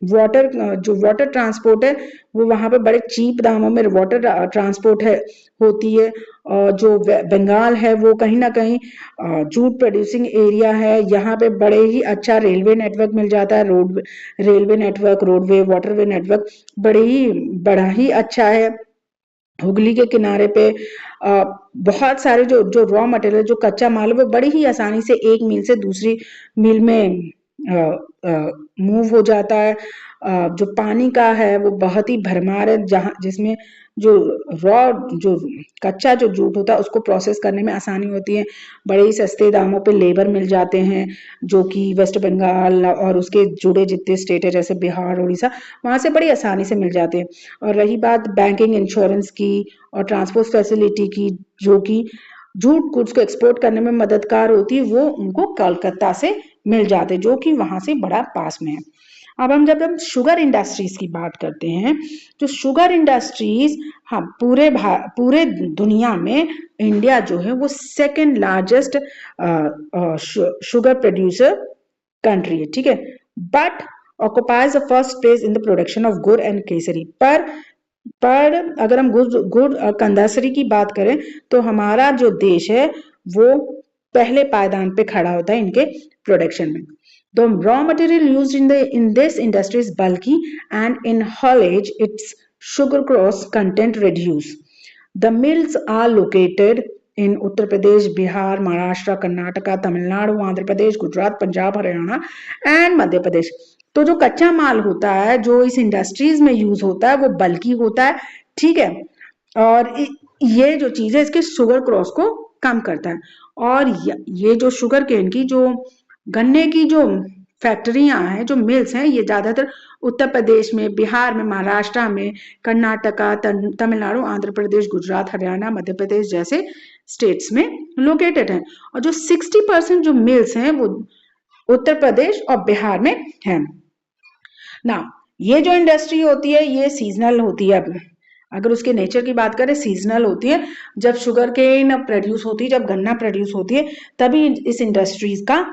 जो वाटर ट्रांसपोर्ट है वो वहाँ पे बड़े चीप दामों में वाटर ट्रांसपोर्ट है होती है। और जो बंगाल है वो कहीं ना कहीं जूट प्रोड्यूसिंग एरिया है, यहाँ पे बड़े ही अच्छा रेलवे नेटवर्क मिल जाता है, railway network, roadway, waterway network बड़ा ही अच्छा है। हुगली के किनारे पे बहुत सारे जो रॉ मटेरियल, जो कच्चा माल है वो बड़ी ही आसानी से एक मिल से दूसरी मिल में मूव हो जाता है। जो पानी का है वो बहुत ही भरमार है, जिसमें जो जो कच्चा जो जूट होता है उसको प्रोसेस करने में आसानी होती है। बड़े ही सस्ते दामों पे लेबर मिल जाते हैं, जो कि वेस्ट बंगाल और उसके जुड़े जितने स्टेट है जैसे बिहार, उड़ीसा, वहां से बड़ी आसानी से मिल जाते हैं। और रही बात बैंकिंग, इंश्योरेंस की और ट्रांसपोर्ट फैसिलिटी की, जो कि जूट गुड्स को एक्सपोर्ट करने में मददगार होती है, वो उनको कोलकाता से मिल जाते, जो कि वहां से बड़ा पास में है। अब जब हम शुगर इंडस्ट्रीज की बात करते हैं, तो शुगर इंडस्ट्रीज, हाँ, पूरे दुनिया में इंडिया जो है वो second largest sugar producer country है। ठीक है, but occupies the first place in the production of गुड़ एंड केसरी। पर अगर हम गुड़ और कंदासरी की बात करें तो हमारा जो देश है वो पहले पायदान पे खड़ा होता है इनके प्रोडक्शन में। The raw material used in this industry is bulky and in haulage its sugar cross content reduce. The mills are located in Uttar Pradesh, Bihar, Maharashtra, Karnataka, Tamil Nadu, Andhra Pradesh, Gujarat, Punjab, Haryana and Madhya Pradesh. तो जो कच्चा माल होता है जो इस industries में use होता है वो बल्कि होता है। ठीक है, और ये जो चीज है इसके शुगर क्रॉस को कम करता है। और ये जो शुगर केन की जो गन्ने की जो फैक्ट्रियां हैं, जो मिल्स हैं, ये ज्यादातर उत्तर प्रदेश में, बिहार में, महाराष्ट्र में, कर्नाटका, तमिलनाडु, आंध्र प्रदेश, गुजरात, हरियाणा, मध्य प्रदेश जैसे स्टेट्स में लोकेटेड हैं। और जो 60% जो मिल्स हैं वो उत्तर प्रदेश और बिहार में हैं। ना ये जो इंडस्ट्री होती है ये सीजनल होती है। अगर उसके नेचर की बात करें, सीजनल होती है। जब शुगर केन प्रोड्यूस होती है, जब गन्ना प्रोड्यूस होती है, तभी इस इंडस्ट्रीज का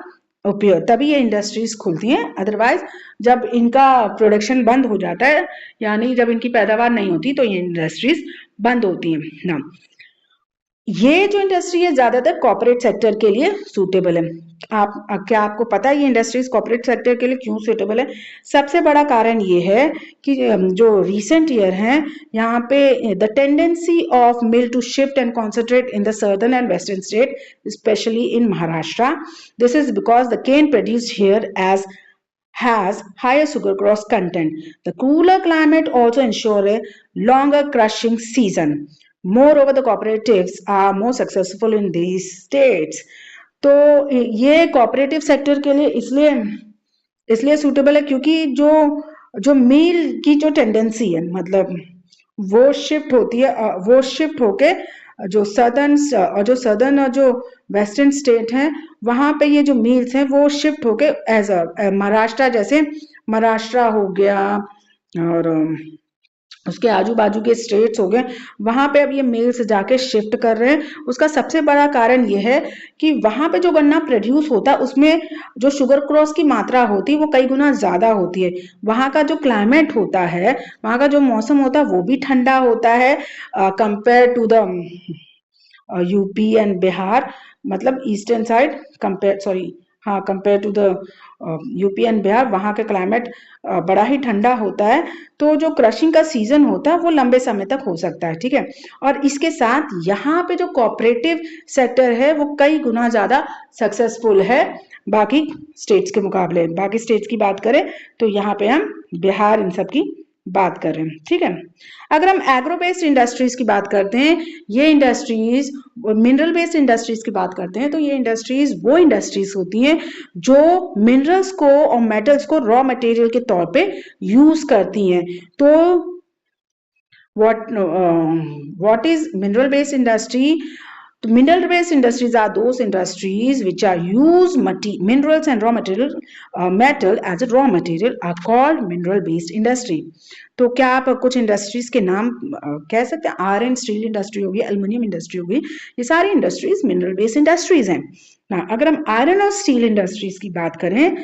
उपयोग, तभी ये इंडस्ट्रीज खुलती हैं। अदरवाइज जब इनका प्रोडक्शन बंद हो जाता है, यानी जब इनकी पैदावार नहीं होती, तो ये इंडस्ट्रीज बंद होती हैं ना। ये जो इंडस्ट्री है ज्यादातर कॉर्पोरेट सेक्टर के लिए सूटेबल है। क्या आपको पता है ये इंडस्ट्रीज कॉर्पोरेट सेक्टर के लिए क्यों सूटेबल है? सबसे बड़ा कारण ये है कि जो रिसेंट ईयर हैं, यहाँ पे the tendency of mill to shift and concentrate in the southern and western state, specially in Maharashtra. This is because the cane produced here has higher sugar cross content. The cooler climate also ensure a longer crushing season. Moreover, the cooperatives are more successful in these states. तो ये cooperative sector के लिए इसलिए suitable है क्योंकि जो मील की जो टेंडेंसी है, मतलब वो शिफ्ट होती है, वो शिफ्ट होके जो सदर्न और जो वेस्टर्न स्टेट हैं, वहां पे ये जो मील्स हैं वो शिफ्ट होके एज महाराष्ट्र, जैसे महाराष्ट्र हो गया और उसके आजू बाजू के स्टेट्स हो गए, वहां पे अब ये मिल्स जाके शिफ्ट कर रहे हैं। उसका सबसे बड़ा कारण ये है कि वहां पे जो गन्ना प्रोड्यूस होता है उसमें जो शुगर क्रॉस की मात्रा होती है वो कई गुना ज्यादा होती है। वहां का जो क्लाइमेट होता है, वहां का जो मौसम होता है वो भी ठंडा होता है compare to the UP and Bihar, मतलब eastern side compare to the UP and Bihar, वहां का क्लाइमेट बड़ा ही ठंडा होता है। तो जो क्रशिंग का सीजन होता है वो लंबे समय तक हो सकता है, ठीक है। और इसके साथ यहाँ पे जो कोऑपरेटिव सेक्टर है वो कई गुना ज्यादा सक्सेसफुल है बाकी स्टेट्स के मुकाबले। बाकी स्टेट्स की बात करें तो यहाँ पे हम बिहार इन सब की बात कर रहे हैं, ठीक है। अगर हम एग्रो बेस्ड इंडस्ट्रीज की बात करते हैं, ये इंडस्ट्रीज, मिनरल बेस्ड इंडस्ट्रीज की बात करते हैं, तो ये इंडस्ट्रीज वो इंडस्ट्रीज होती हैं जो मिनरल्स को और मेटल्स को रॉ मटेरियल के तौर पे यूज करती हैं। तो what is mineral based industry? Mineral based industries are those industries which are use minerals and raw material metal as a raw material are called mineral based industry. तो क्या आप कुछ इंडस्ट्रीज के नाम कह सकते हैं? आयरन स्टील इंडस्ट्री होगी, एल्युमिनियम इंडस्ट्री होगी, ये सारी इंडस्ट्रीज मिनरल बेस्ड इंडस्ट्रीज हैं ना। अगर हम आयरन और स्टील इंडस्ट्रीज की बात करें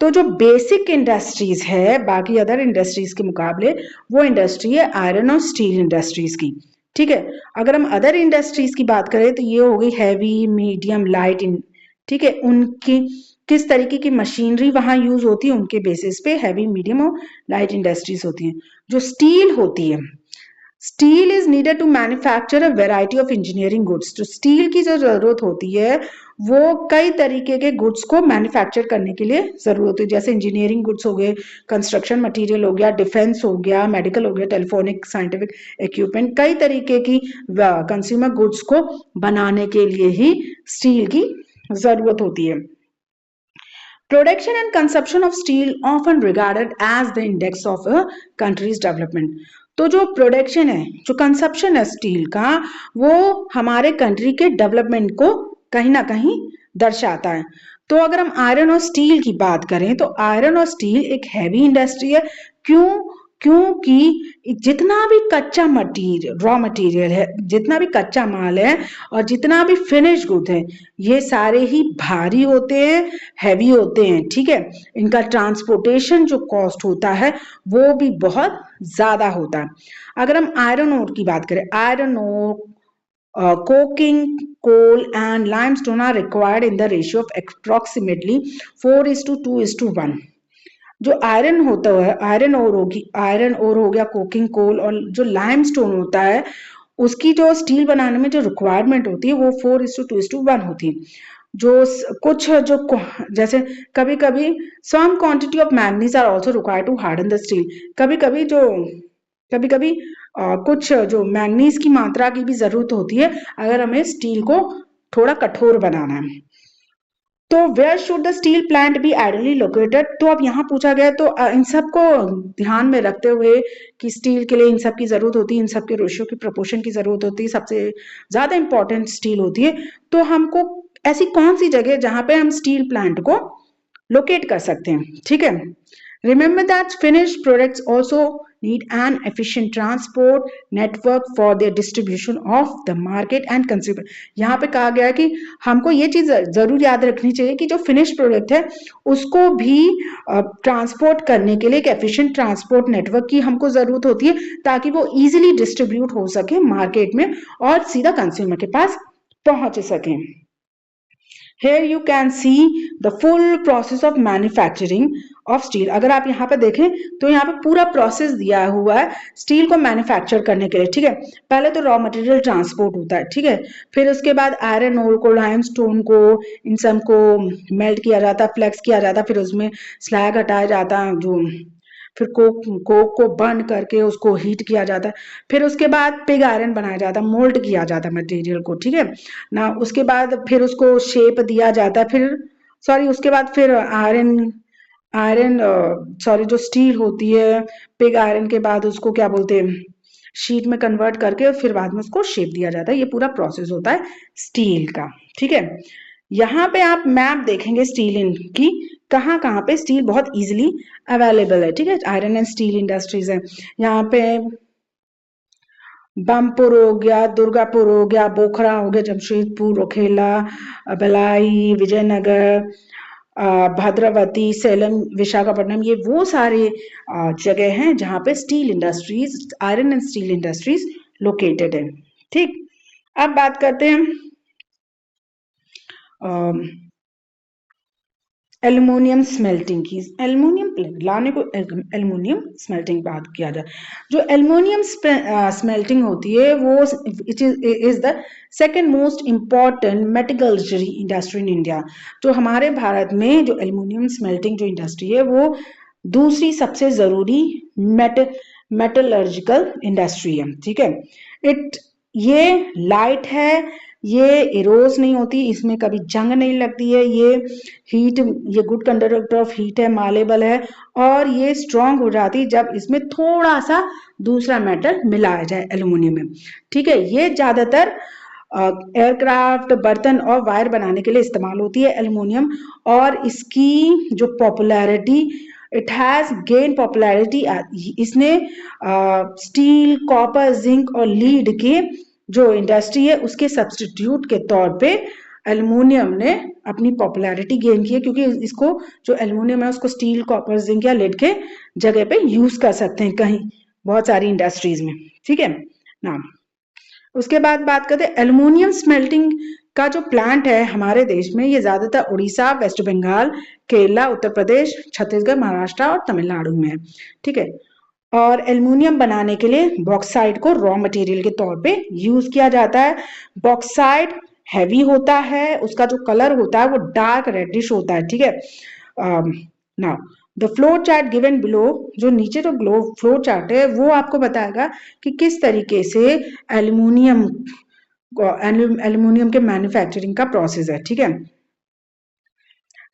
तो जो बेसिक इंडस्ट्रीज है बाकी अदर इंडस्ट्रीज के मुकाबले, वो इंडस्ट्री है आयरन और स्टील इंडस्ट्रीज की, ठीक है। अगर हम अदर इंडस्ट्रीज की बात करें तो ये हो गई हैवी, मीडियम, लाइट, ठीक है। उनकी किस तरीके की मशीनरी वहां यूज होती है उनके बेसिस पे हैवी, मीडियम और लाइट इंडस्ट्रीज होती हैं। जो स्टील होती है, steel is needed to manufacture a variety of engineering goods. तो स्टील की जो जरूरत होती है वो कई तरीके के गुड्स को मैन्युफैक्चर करने के लिए जरूरत होती है, जैसे इंजीनियरिंग गुड्स हो गए, कंस्ट्रक्शन मटेरियल हो गया, डिफेंस हो गया, मेडिकल हो गया, टेलीफोनिक, साइंटिफिक इक्विपमेंट, कई तरीके की कंज्यूमर गुड्स को बनाने के लिए ही स्टील की जरूरत होती है। Production and consumption of steel often regarded as the index of a country's development. तो जो प्रोडक्शन है, जो कंजप्शन है स्टील का, वो हमारे कंट्री के डेवलपमेंट को कहीं ना कहीं दर्शाता है। तो अगर हम आयरन और स्टील की बात करें तो आयरन और स्टील एक हैवी इंडस्ट्री है। क्योंकि जितना भी कच्चा मटीरियल, रॉ मटेरियल है, जितना भी कच्चा माल है और जितना भी फिनिश गुड है, ये सारे ही भारी होते हैं, हैवी होते हैं, ठीक है। इनका ट्रांसपोर्टेशन जो कॉस्ट होता है वो भी बहुत ज्यादा होता है। अगर हम आयरन ओर की बात करें, iron ore, coking coal and limestone are required in the ratio of approximately 4:2:1। जो आयरन होता है, आयरन ओर हो गया, कोकिंग कोल, और जो लाइमस्टोन होता है उसकी जो स्टील बनाने में जो रिक्वायरमेंट होती है वो 4:2:1 होती है। जो कुछ जो जैसे कभी कभी some quantity of manganese are also required to harden the steel. कभी कभी कुछ जो मैग्नीज की मात्रा की भी जरूरत होती है अगर हमें स्टील को थोड़ा कठोर बनाना है। तो where should the steel plant be ideally located, तो अब यहाँ पूछा गया, तो इन सबको ध्यान में रखते हुए कि स्टील के लिए इन सब की जरूरत होती है, इन सब के रेशियो की प्रोपोर्शन की जरूरत होती है, सबसे ज्यादा इंपॉर्टेंट स्टील होती है, तो हमको ऐसी कौन सी जगह जहां पे हम स्टील प्लांट को लोकेट कर सकते हैं, ठीक है। Remember that finished products also need an efficient transport network for their distribution of the market and consumer। यहाँ पे कहा गया है कि हमको ये चीज जरूर याद रखनी चाहिए कि जो फिनिश प्रोडक्ट है उसको भी ट्रांसपोर्ट करने के लिए एक एफिशिएंट ट्रांसपोर्ट नेटवर्क की हमको जरूरत होती है, ताकि वो इजीली डिस्ट्रीब्यूट हो सके मार्केट में और सीधा कंज्यूमर के पास पहुंच सके। Here you can see the full process of manufacturing of steel। अगर आप यहाँ पे देखें तो यहाँ पे पूरा प्रोसेस दिया हुआ है स्टील को मैन्युफैक्चर करने के लिए, ठीक है। पहले तो रॉ मटेरियल ट्रांसपोर्ट होता है, ठीक है, फिर उसके बाद आयरन ओर को, लाइमस्टोन को, इन सब को मेल्ट किया जाता है, फ्लेक्स किया जाता है, फिर उसमें स्लैग हटाया जाता है, जो फिर कोक को बर्न करके उसको हीट किया जाता है, फिर उसके बाद पिग आयरन बनाया जाता है, मोल्ड किया जाता है मटेरियल को, ठीक है ना। उसके बाद फिर उसको शेप दिया जाता है, फिर सॉरी उसके बाद फिर आयरन आयरन सॉरी जो स्टील होती है, पिग आयरन के बाद उसको क्या बोलते हैं, शीट में कन्वर्ट करके फिर बाद में उसको शेप दिया जाता है। ये पूरा प्रोसेस होता है स्टील का, ठीक है। यहाँ पे आप मैप देखेंगे स्टील इन की, कहाँ कहाँ पे स्टील बहुत इजीली अवेलेबल है, ठीक है। आयरन एंड स्टील इंडस्ट्रीज है यहाँ पे, बमपुर हो गया, दुर्गापुर हो गया, बोखरा हो गया, जमशेदपुर, रोखेला, भिलाई, विजयनगर, भद्रावती, सेलम, विशाखापट्टनम, ये वो सारे जगह हैं जहाँ पे steel industries, iron and steel industries located है, ठीक। अब बात करते हैं एल्युमिनियम स्मेल्टिंग की। एल्युमिनियम लाने को एल्युमिनियम स्मेल्टिंग बात किया जाए, जो एल्युमिनियम स्मेल्टिंग होती है वो it is the second most important metallurgy industry in India. जो हमारे भारत में जो एल्युमिनियम स्मेल्टिंग जो इंडस्ट्री है वो दूसरी सबसे जरूरी मेटलर्जिकल इंडस्ट्री है, ठीक है। ये लाइट है, ये इरोज नहीं होती, इसमें कभी जंग नहीं लगती है, ये गुड कंडक्टर ऑफ हीट है, मालेबल है, और ये स्ट्रांग हो जाती है जब इसमें थोड़ा सा दूसरा मेटल मिलाया जाए एल्युमिनियम में, ठीक है। ये ज्यादातर एयरक्राफ्ट, बर्तन और वायर बनाने के लिए इस्तेमाल होती है एल्युमिनियम, और इसकी जो popularity, it has gain popularity, इसने स्टील, कॉपर, जिंक और लीड के जो इंडस्ट्री है उसके सब्स्टिट्यूट के तौर पे एल्युमिनियम ने अपनी पॉपुलैरिटी गेन की है, क्योंकि इसको जो एल्युमिनियम है उसको स्टील, कॉपर, जिंक या लेड के जगह पे यूज कर सकते हैं कहीं बहुत सारी इंडस्ट्रीज में, ठीक है ना। उसके बाद बात करते हैं एल्युमिनियम स्मेल्टिंग का जो प्लांट है हमारे देश में, ये ज्यादातर उड़ीसा, वेस्ट बंगाल, केरला, उत्तर प्रदेश, छत्तीसगढ़, महाराष्ट्र और तमिलनाडु में है, ठीक है। और एल्युमिनियम बनाने के लिए बॉक्साइट को रॉ मटेरियल के तौर पे यूज किया जाता है। बॉक्साइट हैवी होता है, उसका जो कलर होता है वो डार्क रेडिश होता है, ठीक है। Now the flow chart given below, जो नीचे जो फ्लो चार्ट है वो आपको बताएगा कि किस तरीके से एल्युमिनियम के मैन्युफैक्चरिंग का प्रोसेस है, ठीक है।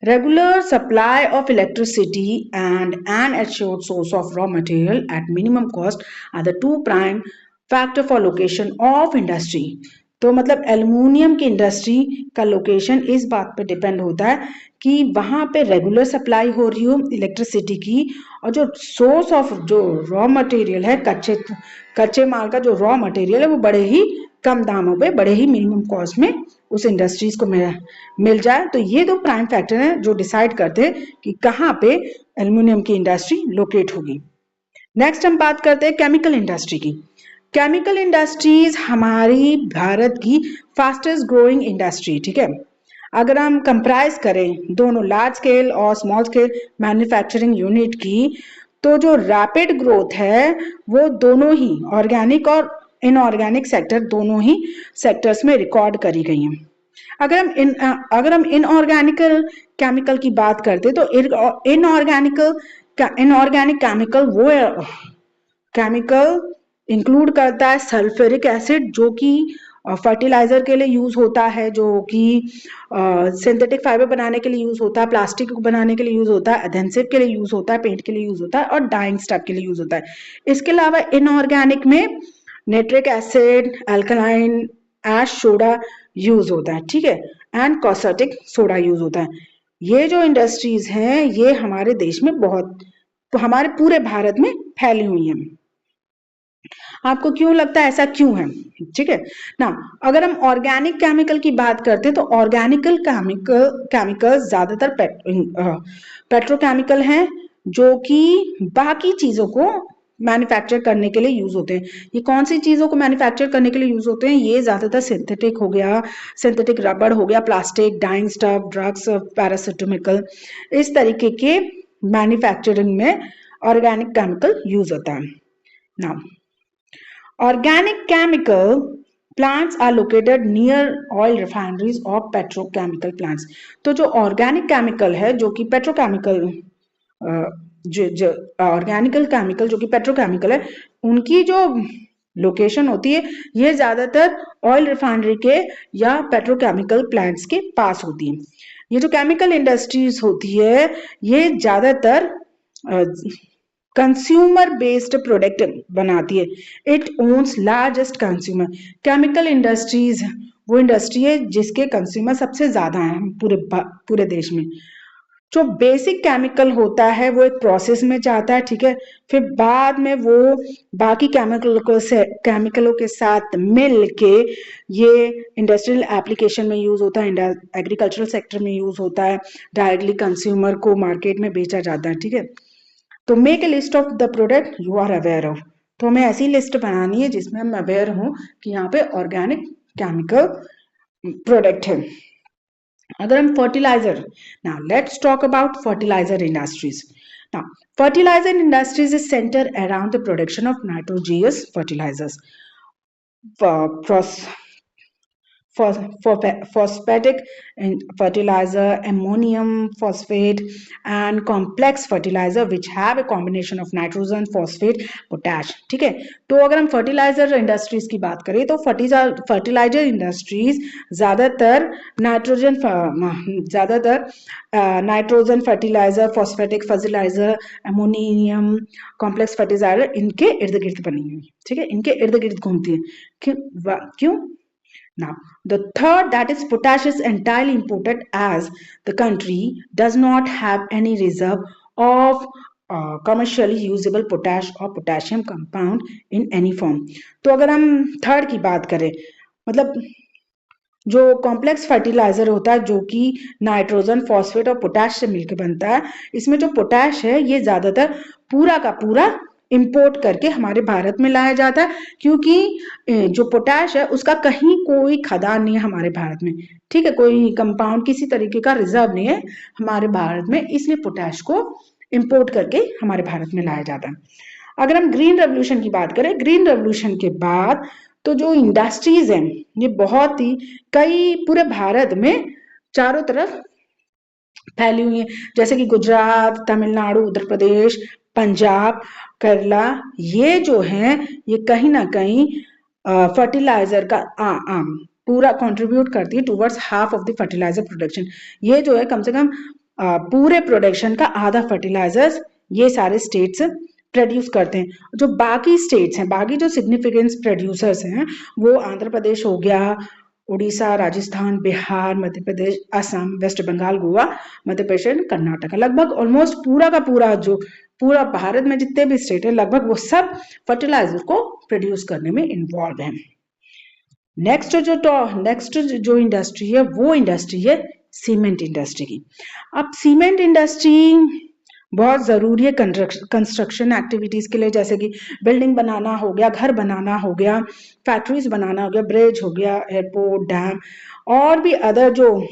Regular supply of electricity and an assured source of raw material at minimum cost are the two prime factor for location of industry। तो मतलब एल्युमिनियम की इंडस्ट्री का लोकेशन इस बात पे डिपेंड होता है कि वहां पे रेगुलर सप्लाई हो रही हो इलेक्ट्रिसिटी की, और जो सोर्स ऑफ जो रॉ मटेरियल है, कच्चे माल का जो रॉ मटेरियल है वो बड़े ही कम दामों पे, बड़े ही मिनिमम कॉस्ट में उस इंडस्ट्रीज को मिल जाए। तो ये दो प्राइम फैक्टर हैं जो डिसाइड करते हैं कि कहाँ पे एल्युमिनियम की इंडस्ट्री लोकेट होगी। नेक्स्ट हम बात करते हैं केमिकल इंडस्ट्री की। केमिकल इंडस्ट्रीज हमारी भारत की फास्टेस्ट ग्रोइंग इंडस्ट्री, ठीक है। अगर हम कंप्राइज करें दोनों लार्ज स्केल और स्मॉल स्केल मैन्युफैक्चरिंग यूनिट की, तो जो रैपिड ग्रोथ है वो दोनों ही ऑर्गेनिक और इनऑर्गेनिक सेक्टर, दोनों ही सेक्टर्स में रिकॉर्ड करी गई हैं। अगर हम इनऑर्गेनिकल केमिकल की बात करते तो इनऑर्गेनिक केमिकल वो केमिकल इंक्लूड करता है सल्फ्यूरिक एसिड, जो कि फर्टिलाइजर के लिए यूज होता है, जो कि सिंथेटिक फाइबर बनाने के लिए यूज होता है, प्लास्टिक बनाने के लिए यूज होता है, एडेसिव के लिए यूज होता है, पेंट के लिए यूज होता है और डाइंग स्टफ के लिए यूज होता है। इसके अलावा इनऑर्गेनिक में नाइट्रिक एसिड, अल्कलाइन एश सोडा यूज होता है, ठीक है, एंड कॉस्मेटिक सोडा यूज होता है। ये जो इंडस्ट्रीज हैं ये हमारे देश में बहुत, हमारे पूरे भारत में फैली हुई हैं। आपको क्यों लगता है ऐसा क्यों है? ठीक है ना। अगर हम ऑर्गेनिक केमिकल की बात करते हैं तो ऑर्गेनिकल केमिकल ज्यादातर पेट्रोकेमिकल हैं, जो कि बाकी चीजों को मैन्युफैक्चर करने के लिए यूज होते हैं। ये कौन सी चीजों को मैन्युफैक्चर करने के लिए यूज होते हैं? ये ज्यादातर सिंथेटिक हो गया, सिंथेटिक रबड़ हो गया, plastic, dyeing stuff, drugs, paracetamol, इस तरीके के मैन्युफैक्चरिंग में ऑर्गेनिक केमिकल यूज होता है। Now organic chemical plants are located near oil refineries or petrochemical plants। तो जो ऑर्गेनिक केमिकल है जो कि पेट्रोकेमिकल, जो ऑर्गेनिकल केमिकल जो कि पेट्रोकेमिकल है, उनकी जो लोकेशन होती है ये ज्यादातर ऑयल रिफाइनरी के या पेट्रोकेमिकल प्लांट्स के पास होती है। ये जो केमिकल इंडस्ट्रीज होती है ये ज्यादातर कंज्यूमर बेस्ड प्रोडक्ट बनाती है। It owns largest consumer. Chemical industries वो इंडस्ट्री है जिसके कंज्यूमर सबसे ज्यादा हैं पूरे देश में। जो बेसिक केमिकल होता है वो एक प्रोसेस में जाता है, ठीक है, फिर बाद में वो बाकी केमिकलों के साथ मिल के ये इंडस्ट्रियल एप्लीकेशन में यूज होता है, एग्रीकल्चरल सेक्टर में यूज होता है, डायरेक्टली कंज्यूमर को मार्केट में बेचा जाता है, ठीक है। तो make a list of the product you are aware of. तो हमें ऐसी लिस्ट बनानी है जिसमें मैं अवेयर हूं कि यहाँ पे ऑर्गेनिक केमिकल प्रोडक्ट है। अगर हम fertiliser, now let's talk about fertiliser industries. Now fertiliser industries is centre around the production of nitrogenous fertilisers, phosphatic fertilizer, ammonium phosphate and complex fertilizer which have a combination of nitrogen, phosphate, potash, ठीक है। तो अगर हम fertiliser industries की बात करें तो fertiliser industries ज्यादातर nitrogen fertiliser, phosphatic fertiliser, ammonium, complex fertiliser इनके इर्द गिर्द बनी हुई, ठीक है, इनके इर्द गिर्द घूमती है। क्यों? Now, the third, that is potash, is entirely imported as the country does not have any reserve of commercially usable potash or potassium compound in any form। तो अगर हम थर्ड की बात करें, मतलब जो कॉम्प्लेक्स फर्टिलाइजर होता है जो कि नाइट्रोजन, फॉस्फेट और पोटैश से मिलकर बनता है, इसमें जो पोटैश है ये ज्यादातर पूरा का पूरा इंपोर्ट करके हमारे भारत में लाया जाता है, क्योंकि जो पोटैश है उसका कहीं कोई खदान नहीं है हमारे भारत में, ठीक है, कोई कंपाउंड किसी तरीके का रिजर्व नहीं है हमारे भारत में, इसलिए पोटैश को इंपोर्ट करके हमारे भारत में लाया जाता है। अगर हम ग्रीन रेवोल्यूशन की बात करें, ग्रीन रेवोल्यूशन के बाद तो जो इंडस्ट्रीज हैं ये बहुत ही कई पूरे भारत में चारों तरफ फैली हुई है, जैसे कि गुजरात, तमिलनाडु, उत्तर प्रदेश, पंजाब, केरला, ये जो हैं ये कहीं ना कहीं फर्टिलाइजर का पूरा कंट्रीब्यूट करती है towards half of the fertiliser production. ये जो है कम से कम पूरे प्रोडक्शन का आधा फर्टिलाइजर्स ये सारे स्टेट्स प्रोड्यूस करते हैं। जो बाकी स्टेट्स हैं, बाकी जो सिग्निफिकेंट प्रोड्यूसर्स हैं, वो आंध्र प्रदेश हो गया, उड़ीसा, राजस्थान, बिहार, मध्य प्रदेश, असम, वेस्ट बंगाल, गोवा, मध्य प्रदेश, कर्नाटक, लगभग ऑलमोस्ट पूरा का पूरा जो पूरा भारत में जितने भी स्टेट है लगभग वो सब फर्टिलाइजर को प्रोड्यूस करने में इन्वॉल्व हैं। नेक्स्ट जो इंडस्ट्री है वो इंडस्ट्री है सीमेंट इंडस्ट्री की। अब सीमेंट इंडस्ट्री बहुत जरूरी है कंस्ट्रक्शन एक्टिविटीज के लिए, जैसे कि बिल्डिंग बनाना हो गया, घर बनाना हो गया, फैक्ट्रीज बनाना हो गया, ब्रिज हो गया, एयरपोर्ट, डैम और भी अदर जो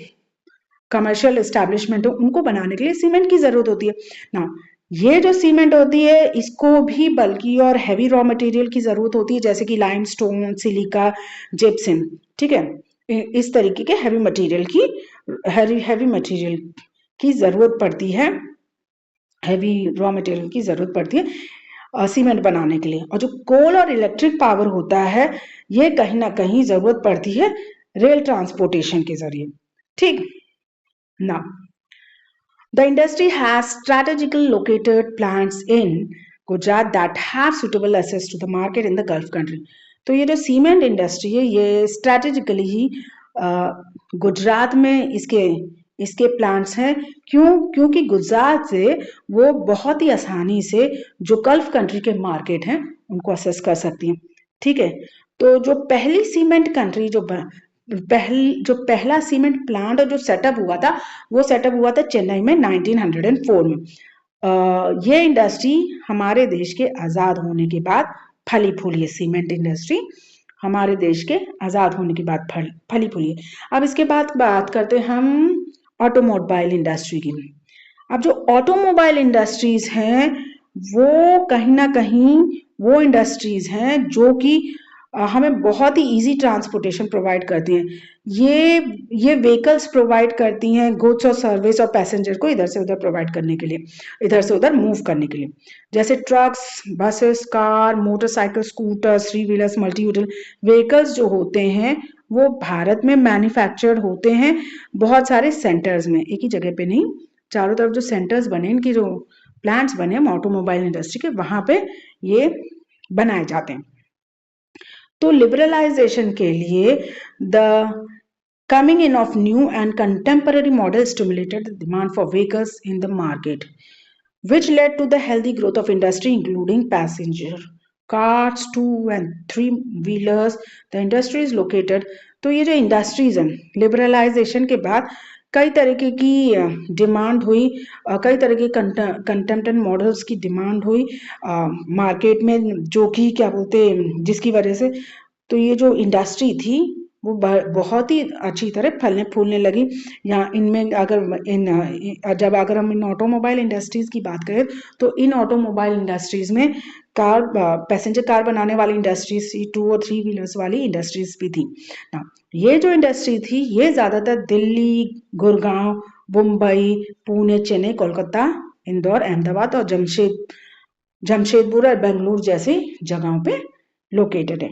कमर्शियल एस्टेब्लिशमेंट हो उनको बनाने के लिए सीमेंट की जरूरत होती है ना। ये जो सीमेंट होती है इसको भी बल्कि और हैवी रॉ मटेरियल की जरूरत होती है, जैसे कि लाइमस्टोन, सिलिका, जिप्सम, ठीक है, इस तरीके के हैवी मटेरियल की जरूरत पड़ती है, हैवी रॉ मटेरियल की जरूरत पड़ती है। सीमेंट बनाने के लिए। और जो कोल और इलेक्ट्रिक पावर होता है, ये कहीं ना कहीं जरूरत पड़ती है रेल ट्रांसपोर्टेशन के जरिए। ठीक ना, the industry has strategically located plants in Gujarat that have suitable access to the market in the Gulf country. तो ये जो सीमेंट इंडस्ट्री है, ये स्ट्रैटेजिकली ही गुजरात में इसके इसके प्लांट्स हैं। क्योंकि गुजरात से वो बहुत ही आसानी से जो गल्फ कंट्री के मार्केट हैं उनको असेस कर सकती हैं। ठीक है, तो जो पहली सीमेंट कंट्री जो पहला सीमेंट प्लांट और जो सेटअप हुआ था, वो सेटअप हुआ था चेन्नई में 1904 में। ये इंडस्ट्री हमारे देश के आज़ाद होने के बाद फली फूली है। सीमेंट इंडस्ट्री हमारे देश के आज़ाद होने के बाद फली फूली है। अब इसके बाद बात करते हैं हम ऑटोमोबाइल इंडस्ट्री की। अब जो ऑटोमोबाइल इंडस्ट्रीज हैं, वो कहीं ना कहीं वो इंडस्ट्रीज हैं जो कि हमें बहुत ही इजी ट्रांसपोर्टेशन प्रोवाइड करती हैं। ये व्हीकल्स प्रोवाइड करती हैं गुड्स और सर्विस और पैसेंजर को इधर से उधर प्रोवाइड करने के लिए, इधर से उधर मूव करने के लिए, जैसे trucks, buses, car, motorcycle, scooter, three wheelers, multi vehicle vehicles जो होते हैं वो भारत में मैन्युफैक्चर्ड होते हैं बहुत सारे सेंटर्स में, एक ही जगह पे नहीं, चारों तरफ जो सेंटर्स बने, इनकी जो प्लांट्स बने ऑटोमोबाइल इंडस्ट्री के, वहां पे ये बनाए जाते हैं। तो लिबरलाइजेशन के लिए the coming in of new and contemporary models stimulated the demand for vehicles in the market, which led to the healthy growth of industry including passenger cars, 2 and 3 wheelers. The industry is located, तो ये जो industries हैं liberalisation के बाद कई तरीके की demand हुई, कई तरह के कंटेम्परेरी मॉडल्स की डिमांड हुई मार्केट में, जो कि क्या बोलते हैं, जिसकी वजह से तो ये जो इंडस्ट्री थी वो बहुत ही अच्छी तरह फलने फूलने लगी। यहाँ इनमें अगर हम इन ऑटोमोबाइल इंडस्ट्रीज की बात करें तो इन ऑटोमोबाइल इंडस्ट्रीज में पैसेंजर कार बनाने वाली इंडस्ट्रीज थी, 2 और 3 व्हीलर्स वाली इंडस्ट्रीज भी थी ना। ये जो इंडस्ट्री थी ये ज्यादातर दिल्ली, गुड़गांव, मुंबई, पुणे, चेन्नई, कोलकाता, इंदौर, अहमदाबाद और जमशेदपुर और बेंगलुरु जैसी जगहों पे लोकेटेड है।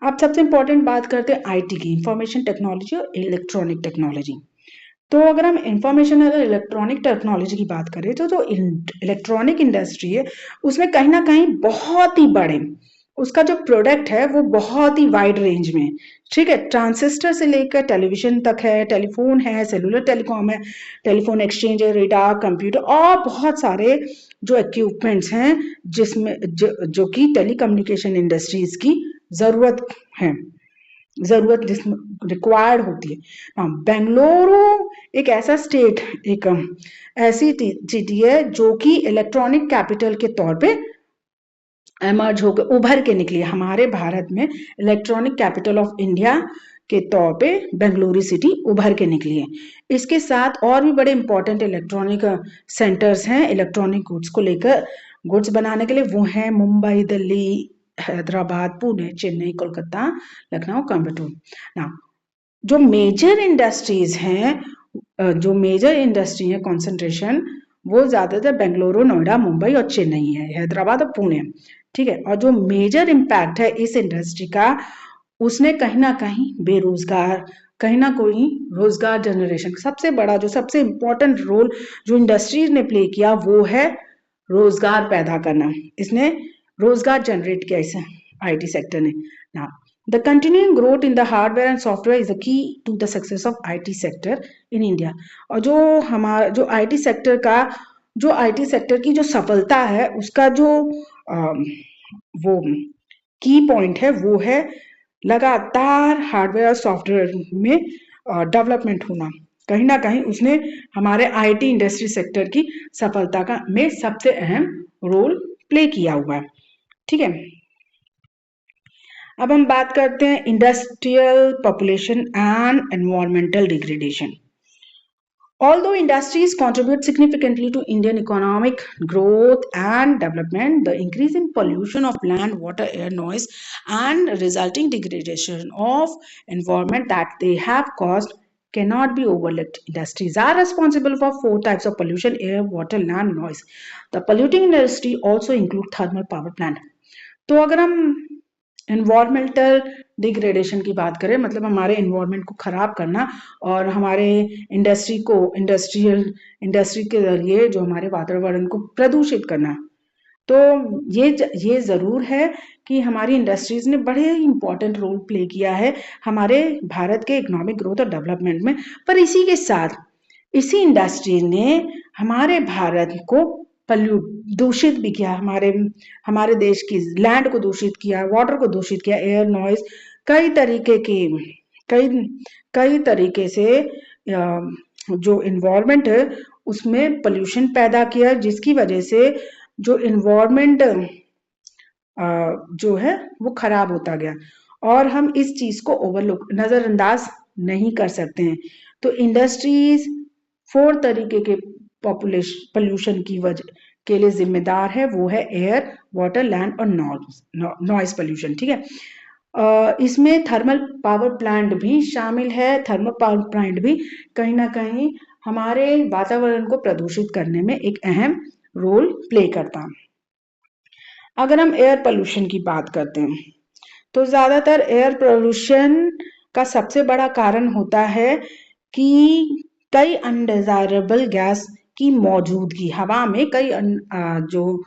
अब सबसे इंपॉर्टेंट बात करते हैं आईटी की, इंफॉर्मेशन टेक्नोलॉजी और इलेक्ट्रॉनिक टेक्नोलॉजी। तो अगर हम इंफॉर्मेशन और इलेक्ट्रॉनिक टेक्नोलॉजी की बात करें तो जो इलेक्ट्रॉनिक इंडस्ट्री है उसमें कहीं ना कहीं बहुत ही बड़े उसका जो प्रोडक्ट है वो बहुत ही वाइड रेंज में, ठीक है, ट्रांजिस्टर से लेकर टेलीविजन तक है, टेलीफोन है, सेलुलर टेलीकॉम है, टेलीफोन एक्सचेंज है, रेडार, कंप्यूटर और बहुत सारे जो इक्विपमेंट्स हैं जिसमें जो कि टेलीकम्युनिकेशन इंडस्ट्रीज की जरूरत जिसमें रिक्वायर्ड होती है। हाँ, बेंगलुरु एक ऐसा स्टेट, एक ऐसी सिटी है जो कि इलेक्ट्रॉनिक कैपिटल के तौर पे एमर्ज होकर उभर के निकली है। हमारे भारत में इलेक्ट्रॉनिक कैपिटल ऑफ इंडिया के तौर पे बेंगलुरु सिटी उभर के निकली है। इसके साथ और भी बड़े इंपॉर्टेंट इलेक्ट्रॉनिक सेंटर्स हैं इलेक्ट्रॉनिक गुड्स को लेकर, गुड्स बनाने के लिए, वो हैं मुंबई, दिल्ली, हैदराबाद, पुणे, चेन्नई, कोलकाता, लखनऊ, कोयम्बटूर ना। जो मेजर इंडस्ट्रीज हैं, जो मेजर इंडस्ट्री है कॉन्सेंट्रेशन, वो ज्यादातर बेंगलुरु, नोएडा, मुंबई और चेन्नई है, हैदराबाद और पुणे, ठीक है। और जो मेजर इम्पैक्ट है इस इंडस्ट्री का, उसने कहीं ना कहीं बेरोजगार, कहीं ना कोई रोजगार जनरेशन, सबसे बड़ा जो सबसे इंपॉर्टेंट रोल जो इंडस्ट्रीज ने प्ले किया वो है रोजगार पैदा करना। इसने रोजगार जनरेट किया इस आईटी सेक्टर ने ना। The continuing growth in the hardware and software is the key to the success of IT sector in India. और जो आईटी सेक्टर की जो सफलता है उसका जो वो की पॉइंट है वो है लगातार हार्डवेयर और सॉफ्टवेयर में डेवलपमेंट होना। कहीं ना कहीं उसने हमारे आईटी इंडस्ट्री सेक्टर की सफलता में सबसे अहम रोल प्ले किया हुआ है, ठीक है। अब हम बात करते हैं industrial population and environmental degradation. Although industries contribute significantly to Indian economic growth and development, the increase in pollution of land, water, air, noise, and resulting degradation of environment that they have caused cannot be overlooked. Industries are responsible for 4 types of pollution: air, water, land, noise. The polluting industry also include thermal power plant. तो अगर हम environmental degradation की बात करें, मतलब हमारे environment को खराब करना और हमारे इंडस्ट्री के जरिए जो हमारे वातावरण को प्रदूषित करना, तो ये ज़रूर है कि हमारी इंडस्ट्रीज़ ने बड़े ही इम्पोर्टेंट रोल प्ले किया है हमारे भारत के इकोनॉमिक ग्रोथ और डेवलपमेंट में। पर इसी के साथ इसी इंडस्ट्री ने हमारे भारत को दूषित भी किया, हमारे देश की लैंड को दूषित किया, वाटर को दूषित किया, एयर, नॉइज, कई तरीके से जो इन्वायरमेंट है उसमें पोल्यूशन पैदा किया, जिसकी वजह से जो इन्वायरमेंट जो है वो खराब होता गया और हम इस चीज को नजरअंदाज नहीं कर सकते हैं। तो इंडस्ट्रीज 4 तरीके के पोल्यूशन की वजह के लिए जिम्मेदार है, वो है एयर, वाटर, लैंड और नॉइज पोल्यूशन। ठीक है, इसमें थर्मल पावर प्लांट भी शामिल है। थर्मल पावर प्लांट भी कहीं ना कहीं हमारे वातावरण को प्रदूषित करने में एक अहम रोल प्ले करता है। अगर हम एयर पोल्यूशन की बात करते हैं तो ज्यादातर एयर पोल्यूशन का सबसे बड़ा कारण होता है कि कई अनडिजायरेबल गैस की मौजूदगी, हवा में कई जो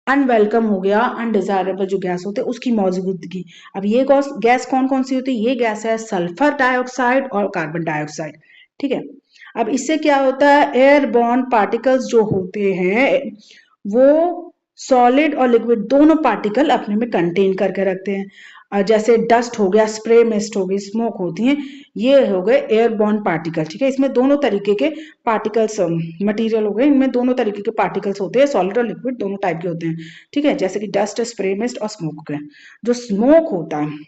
अनवेलकम हो गया, अनडिजायरेबल जो गैस होते हैं उसकी मौजूदगी। अब ये गैस कौन कौन सी होती है? ये गैस है सल्फर डाइऑक्साइड और कार्बन डाइऑक्साइड। ठीक है, अब इससे क्या होता है, एयरबॉर्न पार्टिकल्स जो होते हैं वो सॉलिड और लिक्विड दोनों पार्टिकल अपने में कंटेन करके रखते हैं। जैसे डस्ट हो गया, स्प्रे मिस्ट हो गई, स्मोक होती है, ये हो गए एयरबॉर्न पार्टिकल। ठीक है, इसमें दोनों तरीके के पार्टिकल्स, मटेरियल हो गए, इनमें दोनों तरीके के पार्टिकल्स होते हैं, सॉलिड और लिक्विड दोनों टाइप के होते हैं। ठीक है, जैसे कि डस्ट, स्प्रे मिस्ट और स्मोक हो गया। जो स्मोक होता है,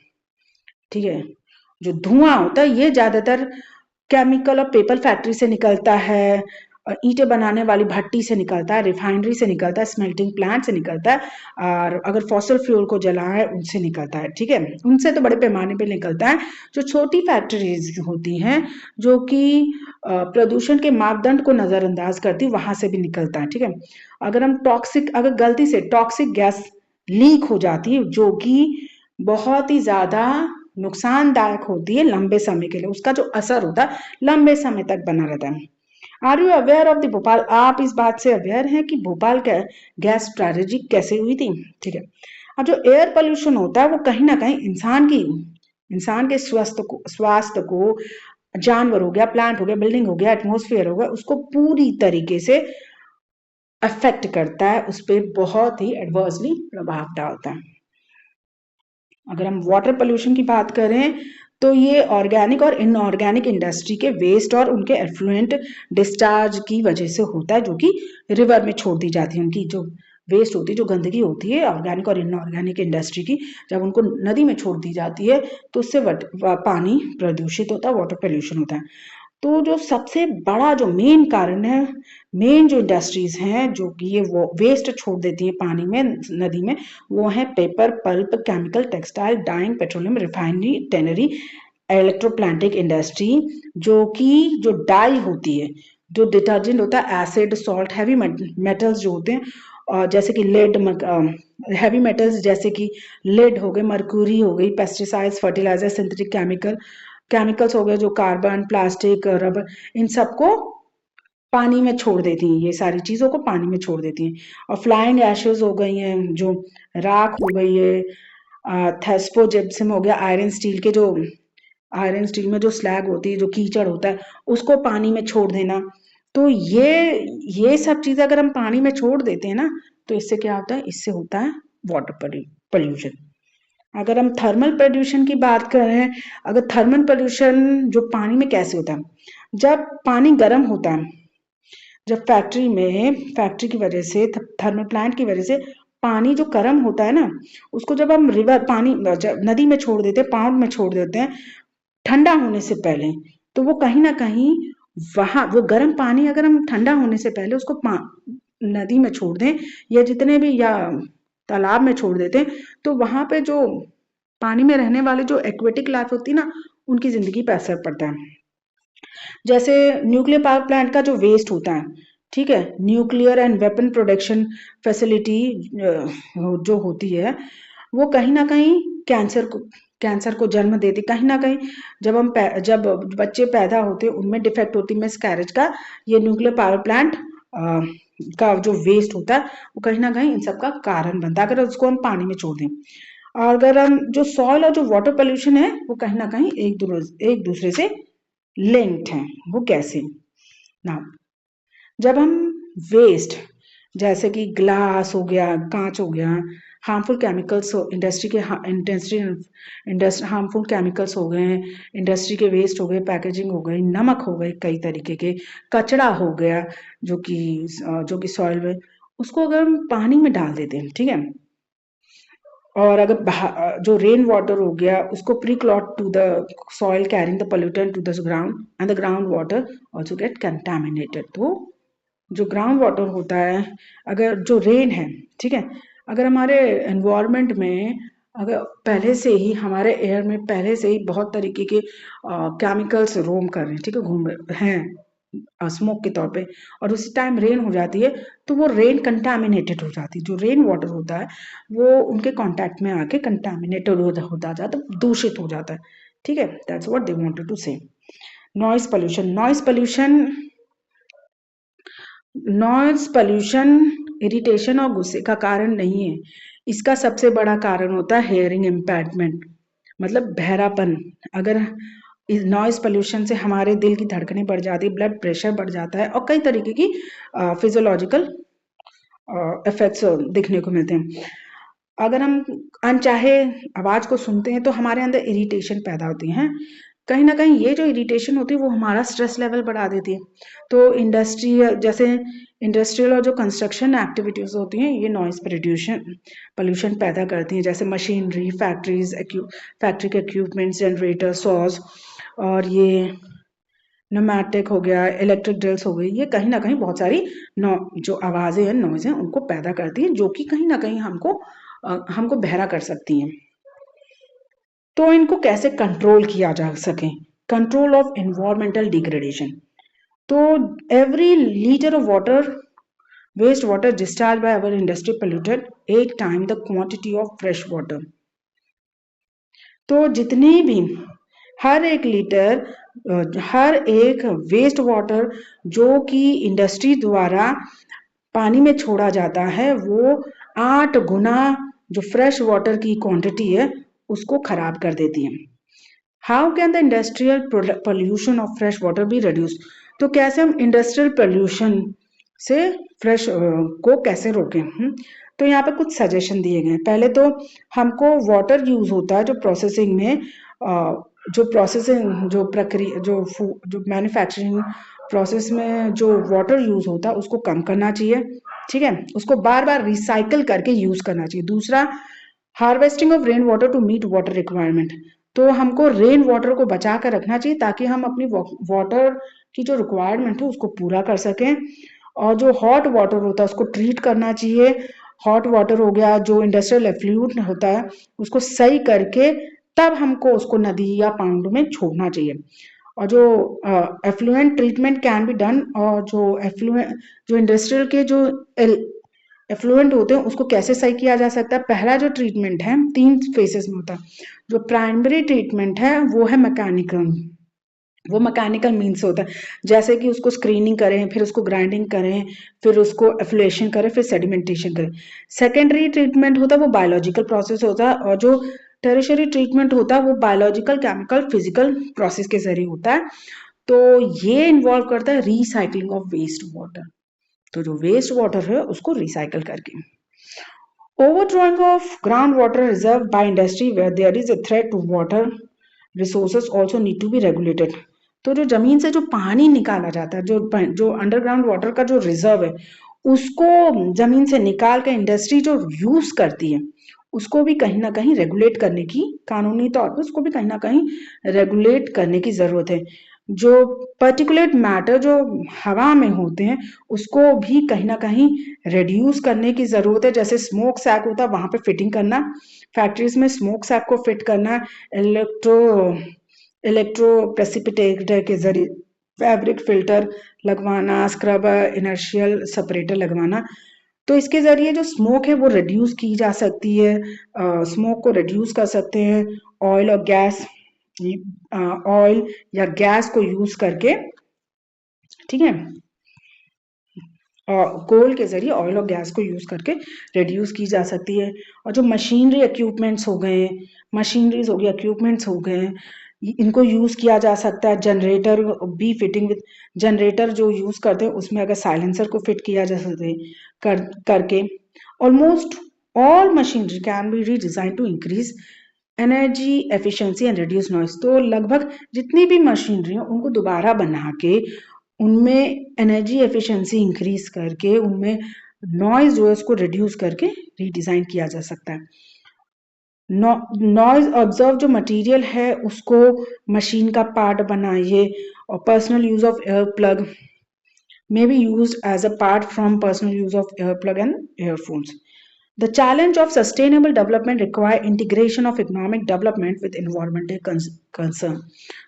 ठीक है, जो धुआं होता है, ये ज्यादातर केमिकल और पेपर फैक्ट्री से निकलता है, ईंटें बनाने वाली भट्टी से निकलता है, रिफाइनरी से निकलता है, स्मेल्टिंग प्लांट से निकलता है, और अगर फॉसल फ्यूल को जलाए उनसे निकलता है। ठीक है, उनसे तो बड़े पैमाने पे निकलता है। जो छोटी फैक्ट्रीज होती हैं जो कि प्रदूषण के मापदंड को नजरअंदाज करती, वहां से भी निकलता है। ठीक है, अगर गलती से टॉक्सिक गैस लीक हो जाती है जो कि बहुत ही ज्यादा नुकसानदायक होती है लंबे समय के लिए, उसका जो असर होता है लंबे समय तक बना रहता है। Are you aware of the Bhopal? आप इस बात से अवेयर हैं कि भोपाल का गैस ट्रेजेडी कैसे हुई थी? ठीक है, अब जो एयर पोल्यूशन होता है वो कहीं ना कहीं इंसान के स्वास्थ्य को, जानवर हो गया, प्लांट हो गया, बिल्डिंग हो गया, एटमोस्फेयर हो गया, उसको पूरी तरीके से अफेक्ट करता है, उस पर बहुत ही एडवर्सली प्रभाव डालता है। अगर हम वाटर पोल्यूशन की बात करें तो ये ऑर्गेनिक और इनऑर्गेनिक इंडस्ट्री के वेस्ट और उनके एफ्लुएंट डिस्चार्ज की वजह से होता है, जो कि रिवर में छोड़ दी जाती है। उनकी जो वेस्ट होती है, जो गंदगी होती है ऑर्गेनिक और इनऑर्गेनिक इंडस्ट्री की, जब उनको नदी में छोड़ दी जाती है तो उससे पानी प्रदूषित होता है, वाटर पोल्यूशन होता है। तो जो सबसे बड़ा जो मेन कारण है, मेन जो इंडस्ट्रीज हैं जो कि ये वो वेस्ट छोड़ देती हैं पानी में, नदी में, वो है paper, pulp, chemical, textile, dyeing, petroleum, refinery, tannery, electroplating industry, जो कि जो डाई होती है, जो डिटर्जेंट होता है, एसिड, सॉल्ट, हैवी मेटल्स जो होते हैं, और जैसे कि लेड, हैवी मेटल्स जैसे कि लेड हो गए, मर्क्यूरी हो गई, पेस्टिसाइड्स, फर्टिलाइजर, सिंथेटिक केमिकल्स हो गए, जो कार्बन, प्लास्टिक, रबर, इन सबको पानी में छोड़ देती हैं, ये सारी चीज़ों को पानी में छोड़ देती हैं। और फ्लाइंग एशेज हो गई हैं, जो राख हो गई है, थेस्पोजिप्सम हो गया, आयरन स्टील में जो स्लैग होती है, जो कीचड़ होता है, उसको पानी में छोड़ देना। तो ये सब चीज़ें अगर हम पानी में छोड़ देते हैं ना, तो इससे क्या होता है? इससे होता है वाटर पोल्यूशन। अगर हम थर्मल पोल्यूशन की बात करें, अगर थर्मल पोल्यूशन जो पानी में कैसे होता है, जब पानी गर्म होता है, जब फैक्ट्री की वजह से, थर्मल प्लांट की वजह से पानी जो गर्म होता है ना, उसको जब हम नदी में छोड़ देते हैं, पाउंड में छोड़ देते हैं ठंडा होने से पहले, तो वो कहीं ना कहीं वहां वो गर्म पानी अगर हम ठंडा होने से पहले उसको नदी में छोड़ दें या जितने भी या तालाब में छोड़ देते हैं, तो वहां पे जो पानी में रहने वाले जो एक्वेटिक लाइफ होती है ना, उनकी जिंदगी पर असर पड़ता है। जैसे न्यूक्लियर पावर प्लांट का जो वेस्ट होता है, ठीक है, nuclear and weapon production facility जो होती है, वो कहीं ना कहीं कैंसर को जन्म देती, कहीं ना कहीं जब बच्चे पैदा होते हैं उनमें डिफेक्ट होती है मिसकैरेज का, ये न्यूक्लियर पावर प्लांट का जो वेस्ट होता है वो कहीं ना कहीं इन सब का कारण बनता है, अगर उसको हम पानी में छोड़ दें। और अगर हम जो सॉइल और जो वाटर पोल्यूशन है वो कहीं ना कहीं एक दूसरे से लिंक्ड हैं। वो कैसे ना, जब हम वेस्ट जैसे कि ग्लास हो गया, कांच हो गया, हार्मफुल केमिकल्स इंडस्ट्री के हार्मफुल केमिकल्स हो गए, इंडस्ट्री के वेस्ट हो गए, पैकेजिंग हो गई, नमक हो गए, कई तरीके के कचरा हो गया जो कि सॉइल में, उसको अगर हम पानी में डाल देते हैं, ठीक है, और अगर जो रेन वाटर हो गया उसको percolate to the soil carrying the pollutant to the ground and the ground water also get contaminated. तो जो ग्राउंड वाटर होता है, अगर जो रेन है, ठीक है, अगर हमारे एनवायरनमेंट में अगर पहले से ही हमारे एयर में पहले से ही बहुत तरीके के केमिकल्स रोम कर रहे हैं, ठीक है, घूम रहे हैं स्मोक के तौर पे, और उसी टाइम रेन हो जाती है तो वो रेन कंटामिनेटेड हो जाती है, जो रेन वाटर होता है वो उनके कांटेक्ट में आके कंटामिनेटेड होता जाता है, दूषित हो जाता है, ठीक है। That's what they wanted to say. Noise pollution irritation और गुस्से का कारण नहीं है, इसका सबसे बड़ा कारण होता है हेयरिंग इम्पेयरमेंट, मतलब बहरापन। अगर इस नॉइस पोल्यूशन से हमारे दिल की धड़कनें बढ़ जाती है, ब्लड प्रेशर बढ़ जाता है और कई तरीके की फिजियोलॉजिकल इफेक्ट्स दिखने को मिलते हैं। अगर हम अनचाहे आवाज को सुनते हैं तो हमारे अंदर इरिटेशन पैदा होती है, कहीं ना कहीं ये जो इरिटेशन होती है वो हमारा स्ट्रेस लेवल बढ़ा देती है। तो इंडस्ट्रियल और जो कंस्ट्रक्शन एक्टिविटीज होती हैं ये नॉइस पोल्यूशन पैदा करती हैं, जैसे मशीनरी, फैक्ट्री के इक्विपमेंट्स, जनरेटर, सॉज, और ये न्यूमैटिक हो गया, इलेक्ट्रिक ड्रिल्स हो गई, ये कहीं ना कहीं बहुत सारी जो आवाज़ें हैं, नॉइज़ हैं, उनको पैदा करती हैं, जो कि कहीं ना कहीं हमको बहरा कर सकती हैं। तो इनको कैसे कंट्रोल किया जा सके? Control of environmental degradation. तो every litre of water waste water discharge by our industry polluted 8 time the quantity of fresh water. तो जितनी भी हर एक लीटर हर एक वेस्ट वाटर जो कि इंडस्ट्री द्वारा पानी में छोड़ा जाता है वो 8 गुना जो फ्रेश वाटर की क्वांटिटी है उसको खराब कर देती है। How can the industrial pollution of fresh water be reduce? तो कैसे हम इंडस्ट्रियल पोल्यूशन से फ्रेश को कैसे रोकें? तो यहाँ पे कुछ सजेशन दिए गए हैं। पहले तो हमको वाटर यूज होता है जो प्रोसेसिंग में जो प्रक्रिया जो मैन्युफैक्चरिंग प्रोसेस में जो वाटर यूज होता है उसको कम करना चाहिए, ठीक है, उसको बार बार रिसाइकल करके यूज करना चाहिए। दूसरा, harvesting of rain water to meet water requirement. तो हमको रेन वाटर को बचा कर रखना चाहिए ताकि हम अपनी वाटर की जो रिक्वायरमेंट है उसको पूरा कर सकें। और जो हॉट वाटर होता है उसको ट्रीट करना चाहिए। हॉट वाटर हो गया जो इंडस्ट्रियल एफ्लुएंट होता है उसको सही करके तब हमको उसको नदी या पाउंड में छोड़ना चाहिए। और जो effluent treatment can be done, और जो इंडस्ट्रियल के जो एफ्लुएंट होते हैं उसको कैसे सही किया जा सकता है? पहला जो ट्रीटमेंट है 3 फेजेस में होता है। जो प्राइमरी ट्रीटमेंट है वो है मैकेनिकल, वो मैकेनिकल मीन्स होता है, जैसे कि उसको स्क्रीनिंग करें, फिर उसको ग्राइंडिंग करें, फिर उसको एफ्लुएशन करें, फिर सेडिमेंटेशन करें। सेकेंडरी ट्रीटमेंट होता है वो बायोलॉजिकल प्रोसेस होता है, और जो टेरिशरी ट्रीटमेंट होता है वो बायोलॉजिकल, केमिकल, फिजिकल प्रोसेस के जरिए होता है। तो ये इन्वॉल्व करता है रिसाइकलिंग ऑफ वेस्ट वाटर। तो जो वेस्ट वाटर है उसको रिसाइकल करके। Overdrawing of groundwater reserve by industry where there is a threat to water resources also need to be regulated। तो जो जमीन से जो पानी निकाला जाता है, जो अंडरग्राउंड वाटर का जो रिजर्व है उसको जमीन से निकाल के इंडस्ट्री जो यूज करती है उसको भी कहीं ना कहीं रेगुलेट करने की, कानूनी तौर पर उसको भी कहीं ना कहीं रेगुलेट करने की जरूरत है। जो पर्टिकुलेट मैटर जो हवा में होते हैं उसको भी कहीं ना कहीं रिड्यूस करने की जरूरत है। जैसे स्मोक सैक होता है वहां पे फिटिंग करना, फैक्ट्रीज में स्मोक सैक को फिट करना, इलेक्ट्रो इलेक्ट्रो प्रेसिपिटेटर के जरिए फैब्रिक फिल्टर लगवाना, स्क्रबर, इनर्शियल सेपरेटर लगवाना। तो इसके ज़रिए जो स्मोक है वो रिड्यूस की जा सकती है, स्मोक को रिड्यूस कर सकते हैं ऑयल और गैस, ऑयल या गैस को यूज़ करके, ठीक है, कोल के ज़रिए ऑयल और गैस को यूज़ करके रिड्यूस की जा सकती है। और जो मशीनरी इक्विपमेंट्स हो गए, मशीनरीज हो गई, इक्विपमेंट्स हो गए, इनको यूज़ किया जा सकता है। जनरेटर भी फिटिंग विद जनरेटर जो यूज़ करते हैं उसमें अगर साइलेंसर को फिट किया जा सकते करके almost all machinery can be redesign to increase energy efficiency and reduce noise. तो लगभग जितनी भी मशीनरी है उनको दोबारा बना के उनमें एनर्जी एफिशिएंसी इंक्रीज करके उनमें नॉइज जो है उसको रिड्यूस करके रीडिज़ाइन किया जा सकता है। नॉइज ऑब्जर्व जो मटेरियल है उसको मशीन का पार्ट बनाइए। और personal use of air plug may be used as a part from personal use of earplug and earphones. The challenge of sustainable development require integration of economic development with environmental concern.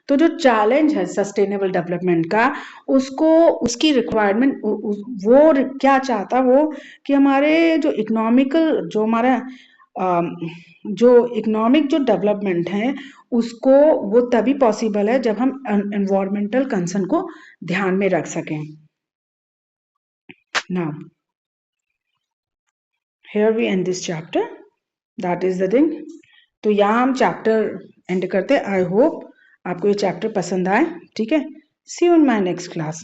तो जो challenge है sustainable development का, उसको उसकी requirement वो क्या चाहता वो कि हमारे जो इकोनॉमिकल जो हमारा जो इकोनॉमिक जो डेवलपमेंट है उसको वो तभी पॉसिबल है जब हम एनवायरमेंटल कंसर्न को ध्यान में रख सकें। Now, here we end this chapter. That is the thing. तो यहाँ हम चैप्टर एंड करते हैं। आई होप आपको ये चैप्टर पसंद आए, ठीक है। See you in my next class.